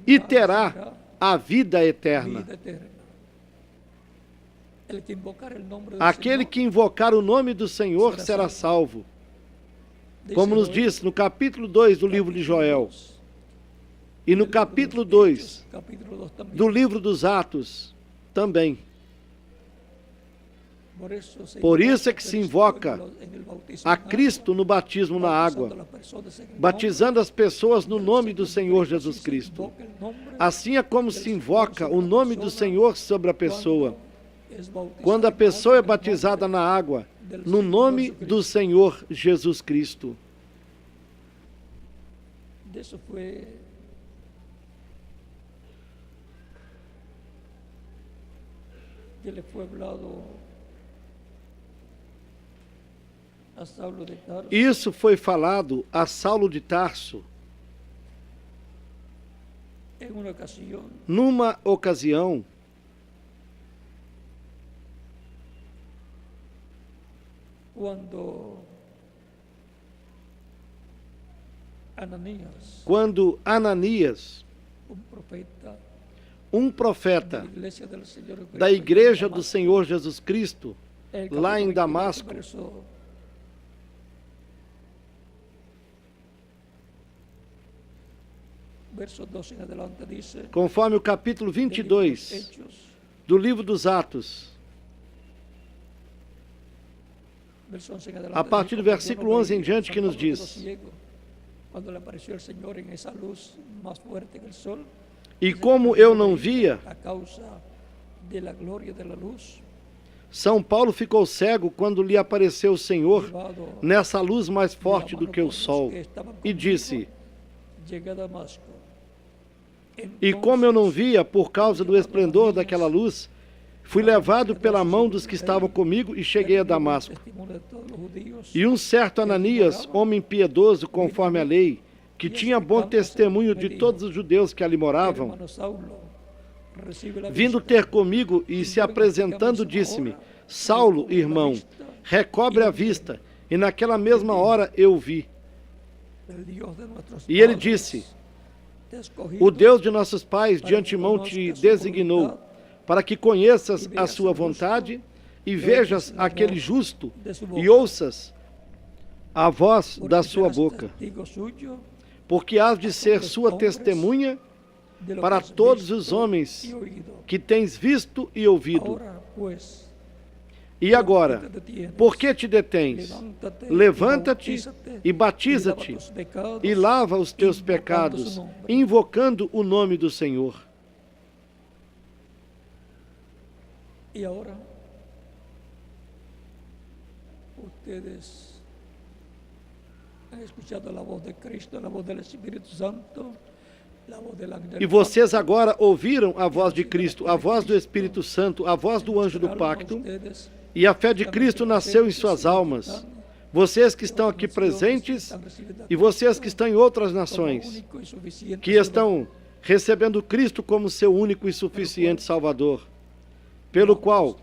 e terá a vida eterna. Aquele que invocar o nome do Senhor será salvo. Como nos diz no capítulo 2 do livro de Joel e no capítulo 2 do livro dos Atos também. Por isso é que se invoca a Cristo no batismo na água, batizando as pessoas no nome do Senhor Jesus Cristo. Assim é como se invoca o nome do Senhor sobre a pessoa, quando a pessoa é batizada na água, no nome do Senhor Jesus Cristo. Isso foi falado a Saulo de Tarso numa ocasião, quando Ananias, um profeta da Igreja do Senhor Jesus Cristo, lá em Damasco, conforme o capítulo 22 do livro dos Atos, a partir do versículo 11 em diante, que nos diz: e como eu não via, São Paulo ficou cego quando lhe apareceu o Senhor nessa luz mais forte do que o sol, e disse: e como eu não via por causa do esplendor daquela luz, fui levado pela mão dos que estavam comigo e cheguei a Damasco. E um certo Ananias, homem piedoso conforme a lei, que tinha bom testemunho de todos os judeus que ali moravam, vindo ter comigo e se apresentando, disse-me: Saulo, irmão, recobre a vista. E naquela mesma hora eu vi. E ele disse: o Deus de nossos pais de antemão te designou para que conheças a sua vontade e vejas aquele justo e ouças a voz da sua boca, porque hás de ser sua testemunha para todos os homens que tens visto e ouvido. E agora, por que te detens? Levanta-te e batiza-te e lava os teus pecados, invocando o nome do Senhor. E agora, vocês han escuchado a voz de Cristo, a voz do Espírito Santo. E vocês agora ouviram a voz de Cristo, a voz do Espírito Santo, a voz do anjo do pacto, e a fé de Cristo nasceu em suas almas. Vocês que estão aqui presentes e vocês que estão em outras nações, que estão recebendo Cristo como seu único e suficiente Salvador, pelo qual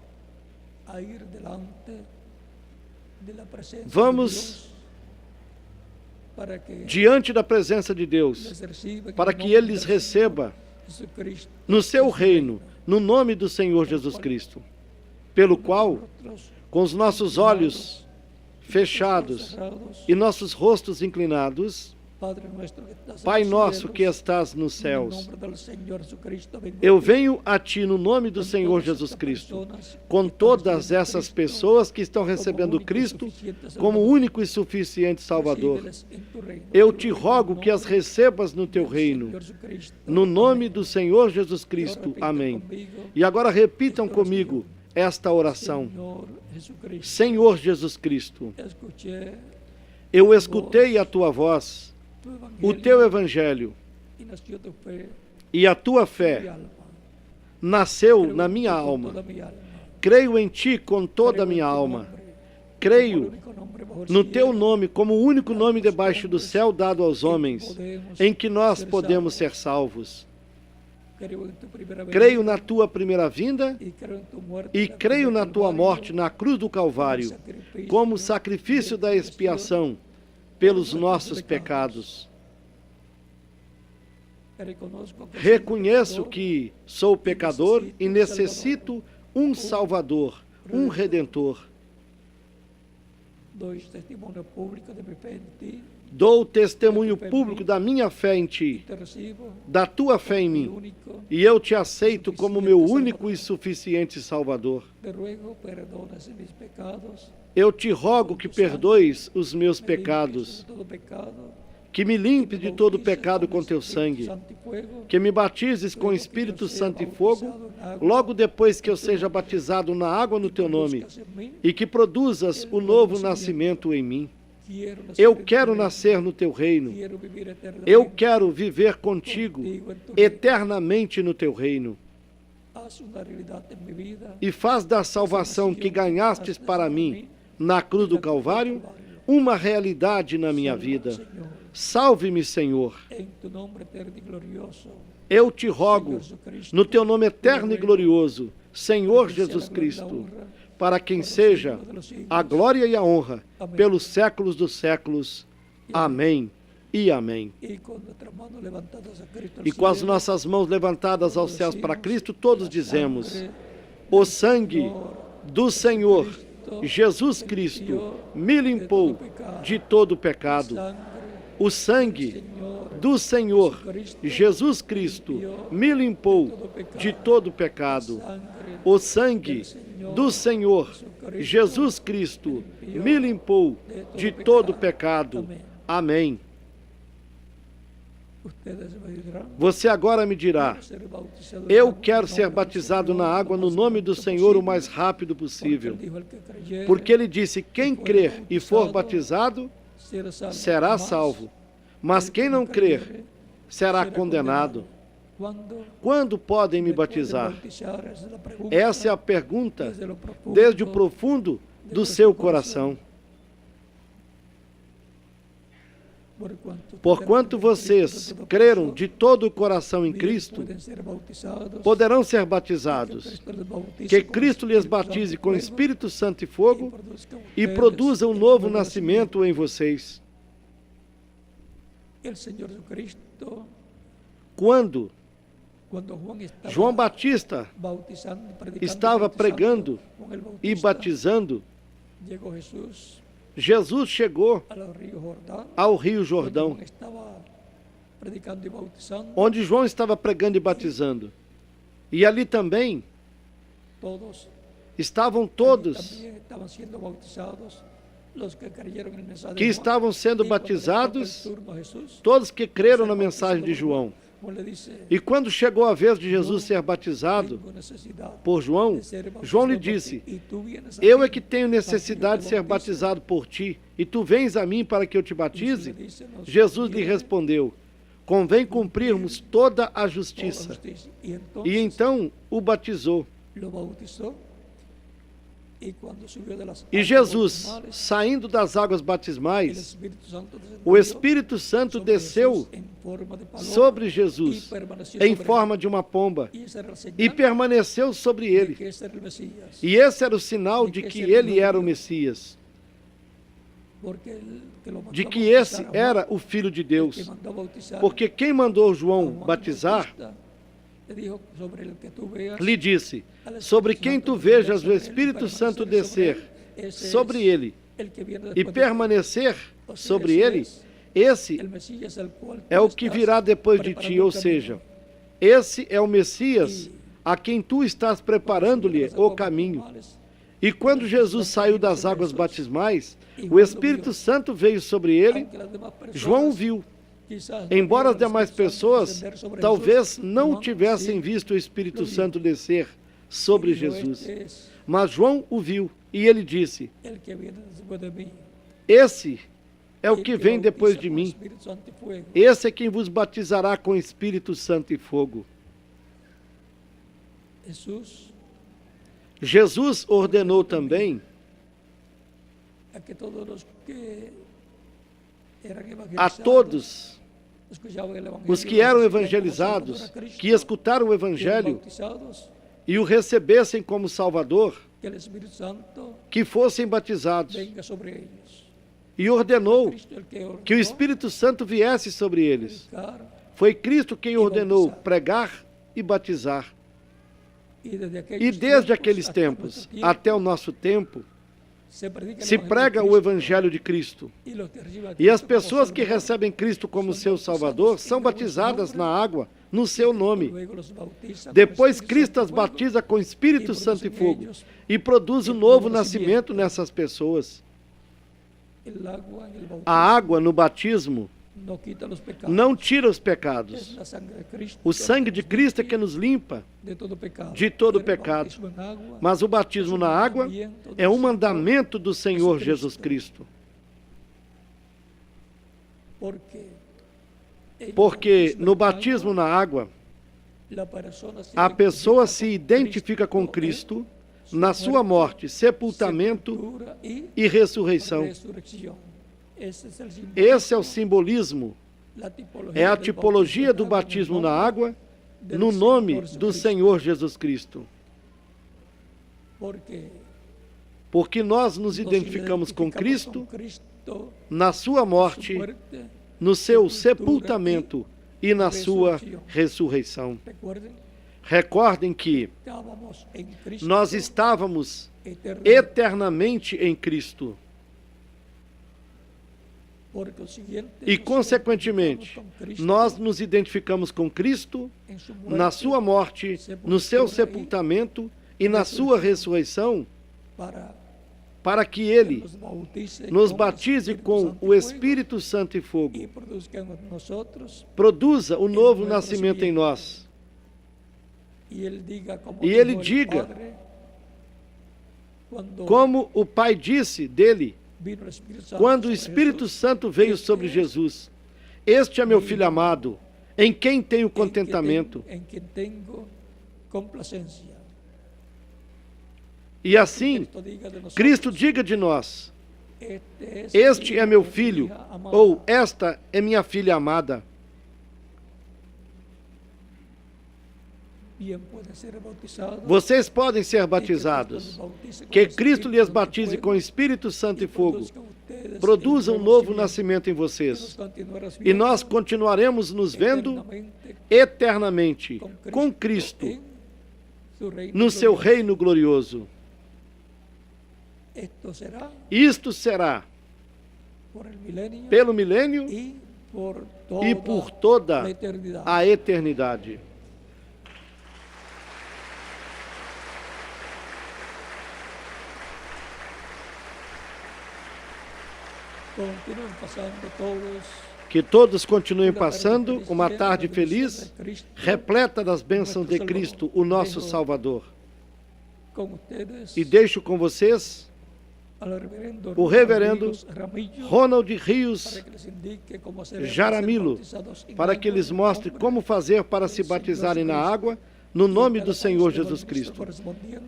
vamos diante da presença de Deus, para que Ele lhes receba no seu reino, no nome do Senhor Jesus Cristo, pelo qual, com os nossos olhos fechados e nossos rostos inclinados, Pai nosso que estás nos céus, eu venho a Ti no nome do Senhor Jesus Cristo, com todas essas pessoas que estão recebendo Cristo como único e suficiente Salvador. Eu te rogo que as recebas no Teu reino, no nome do Senhor Jesus Cristo. Amém. E agora repitam comigo esta oração. Senhor Jesus Cristo, eu escutei a Tua voz, o Teu Evangelho, e a Tua fé nasceu na minha alma. Creio em Ti com toda a minha alma. Creio no Teu nome como o único nome debaixo do céu dado aos homens, em que nós podemos ser salvos. Creio na Tua primeira vinda e creio na Tua morte na cruz do Calvário, como sacrifício da expiação pelos nossos pecados. Reconheço que sou pecador e necessito um Salvador, um Redentor. Dou testemunho público da minha fé em Ti, da Tua fé em mim, e eu Te aceito como meu único e suficiente Salvador. Eu Te rogo que perdoes os meus pecados, que me limpe de todo pecado com Teu sangue, que me batizes com Espírito Santo e fogo, logo depois que eu seja batizado na água no Teu nome, e que produzas o novo nascimento em mim. Eu quero nascer no Teu reino. Eu quero viver contigo eternamente no Teu reino. E faz da salvação que ganhastes para mim na cruz do Calvário uma realidade na minha vida. Salve-me, Senhor. Eu te rogo, no Teu nome eterno e glorioso, Senhor Jesus Cristo, para quem seja a glória e a honra pelos séculos dos séculos. Amém e amém. E com as nossas mãos levantadas aos céus para Cristo, todos dizemos: o sangue do Senhor Jesus Cristo me limpou de todo pecado. O sangue do Senhor Jesus Cristo me limpou de todo pecado. O sangue do Senhor Jesus Cristo me limpou de todo pecado. Amém. Você agora me dirá: eu quero ser batizado na água no nome do Senhor o mais rápido possível. Porque ele disse: quem crer e for batizado será salvo, mas quem não crer será condenado. Quando podem me batizar? Essa é a pergunta desde o profundo do seu coração. Porquanto vocês creram de todo o coração em Cristo, poderão ser batizados. Que Cristo lhes batize com Espírito Santo e fogo e produza um novo nascimento em vocês. Quando João Batista estava pregando e batizando, Jesus chegou ao Rio Jordão, onde João estava pregando e batizando. E ali também estavam todos que estavam sendo batizados, todos que creram na mensagem de João. E quando chegou a vez de Jesus ser batizado por João, João lhe disse: eu é que tenho necessidade de ser batizado por ti, e tu vens a mim para que eu te batize? Jesus lhe respondeu: convém cumprirmos toda a justiça. E então o batizou. E Jesus, saindo das águas batismais, o Espírito Santo desceu sobre Jesus em forma de uma pomba e permaneceu sobre ele. E esse era o sinal de que ele era o Messias, de que esse era o Filho de Deus. Porque quem mandou João batizar lhe disse: sobre quem tu vejas o Espírito Santo descer sobre ele e permanecer sobre ele, esse é o que virá depois de ti, ou seja, esse é o Messias a quem tu estás preparando-lhe o caminho. E quando Jesus saiu das águas batismais, o Espírito Santo veio sobre ele. João viu. Embora as demais pessoas talvez não tivessem visto o Espírito Santo descer sobre Jesus, mas João o viu e ele disse: esse é o que vem depois de mim, esse é quem vos batizará com Espírito Santo e fogo. Jesus ordenou também a todos os que eram evangelizados, que escutaram o Evangelho e o recebessem como Salvador, que fossem batizados. E ordenou que o Espírito Santo viesse sobre eles. Foi Cristo quem ordenou pregar e batizar. E desde aqueles tempos até o nosso tempo, se prega o Evangelho de Cristo. E as pessoas que recebem Cristo como seu Salvador são batizadas na água, no seu nome. Depois Cristo as batiza com Espírito Santo e fogo e produz um novo nascimento nessas pessoas. A água no batismo não tira os pecados. O sangue de Cristo é que nos limpa de todo pecado. Mas o batismo na água é um mandamento do Senhor Jesus Cristo. Porque no batismo na água, a pessoa se identifica com Cristo na sua morte, sepultamento e ressurreição. Esse é o simbolismo, é a tipologia do batismo na água, no nome do Senhor Jesus Cristo. Porque nós nos identificamos com Cristo na sua morte, no seu sepultamento e na sua ressurreição. Recordem que nós estávamos eternamente em Cristo. E, consequentemente, nós nos identificamos com Cristo na sua morte, no seu sepultamento e na sua ressurreição, para que Ele nos batize com o Espírito Santo e fogo, produza o novo nascimento em nós. E Ele diga, como o Pai disse dele, quando o Espírito Santo veio sobre Jesus: este é meu Filho amado, em quem tenho contentamento. E assim, Cristo diga de nós: este é meu filho, ou esta é minha filha amada. Vocês podem ser batizados. Que Cristo lhes batize com Espírito Santo e fogo. Produza um novo nascimento em vocês. E nós continuaremos nos vendo eternamente com Cristo no seu reino glorioso. Isto será pelo milênio e por toda a eternidade. Que todos continuem passando uma tarde feliz, repleta das bênçãos de Cristo, o nosso Salvador. E deixo com vocês o reverendo Ronald Rios Jaramillo, para que eles mostrem como fazer para se batizarem na água, no nome do Senhor Jesus Cristo.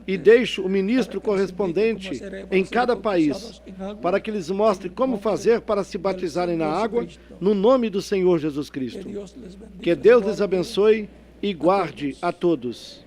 E deixo o ministro correspondente em cada país, para que eles mostrem como fazer para se batizarem na água, no nome do Senhor Jesus Cristo. Que Deus lhes abençoe e guarde a todos.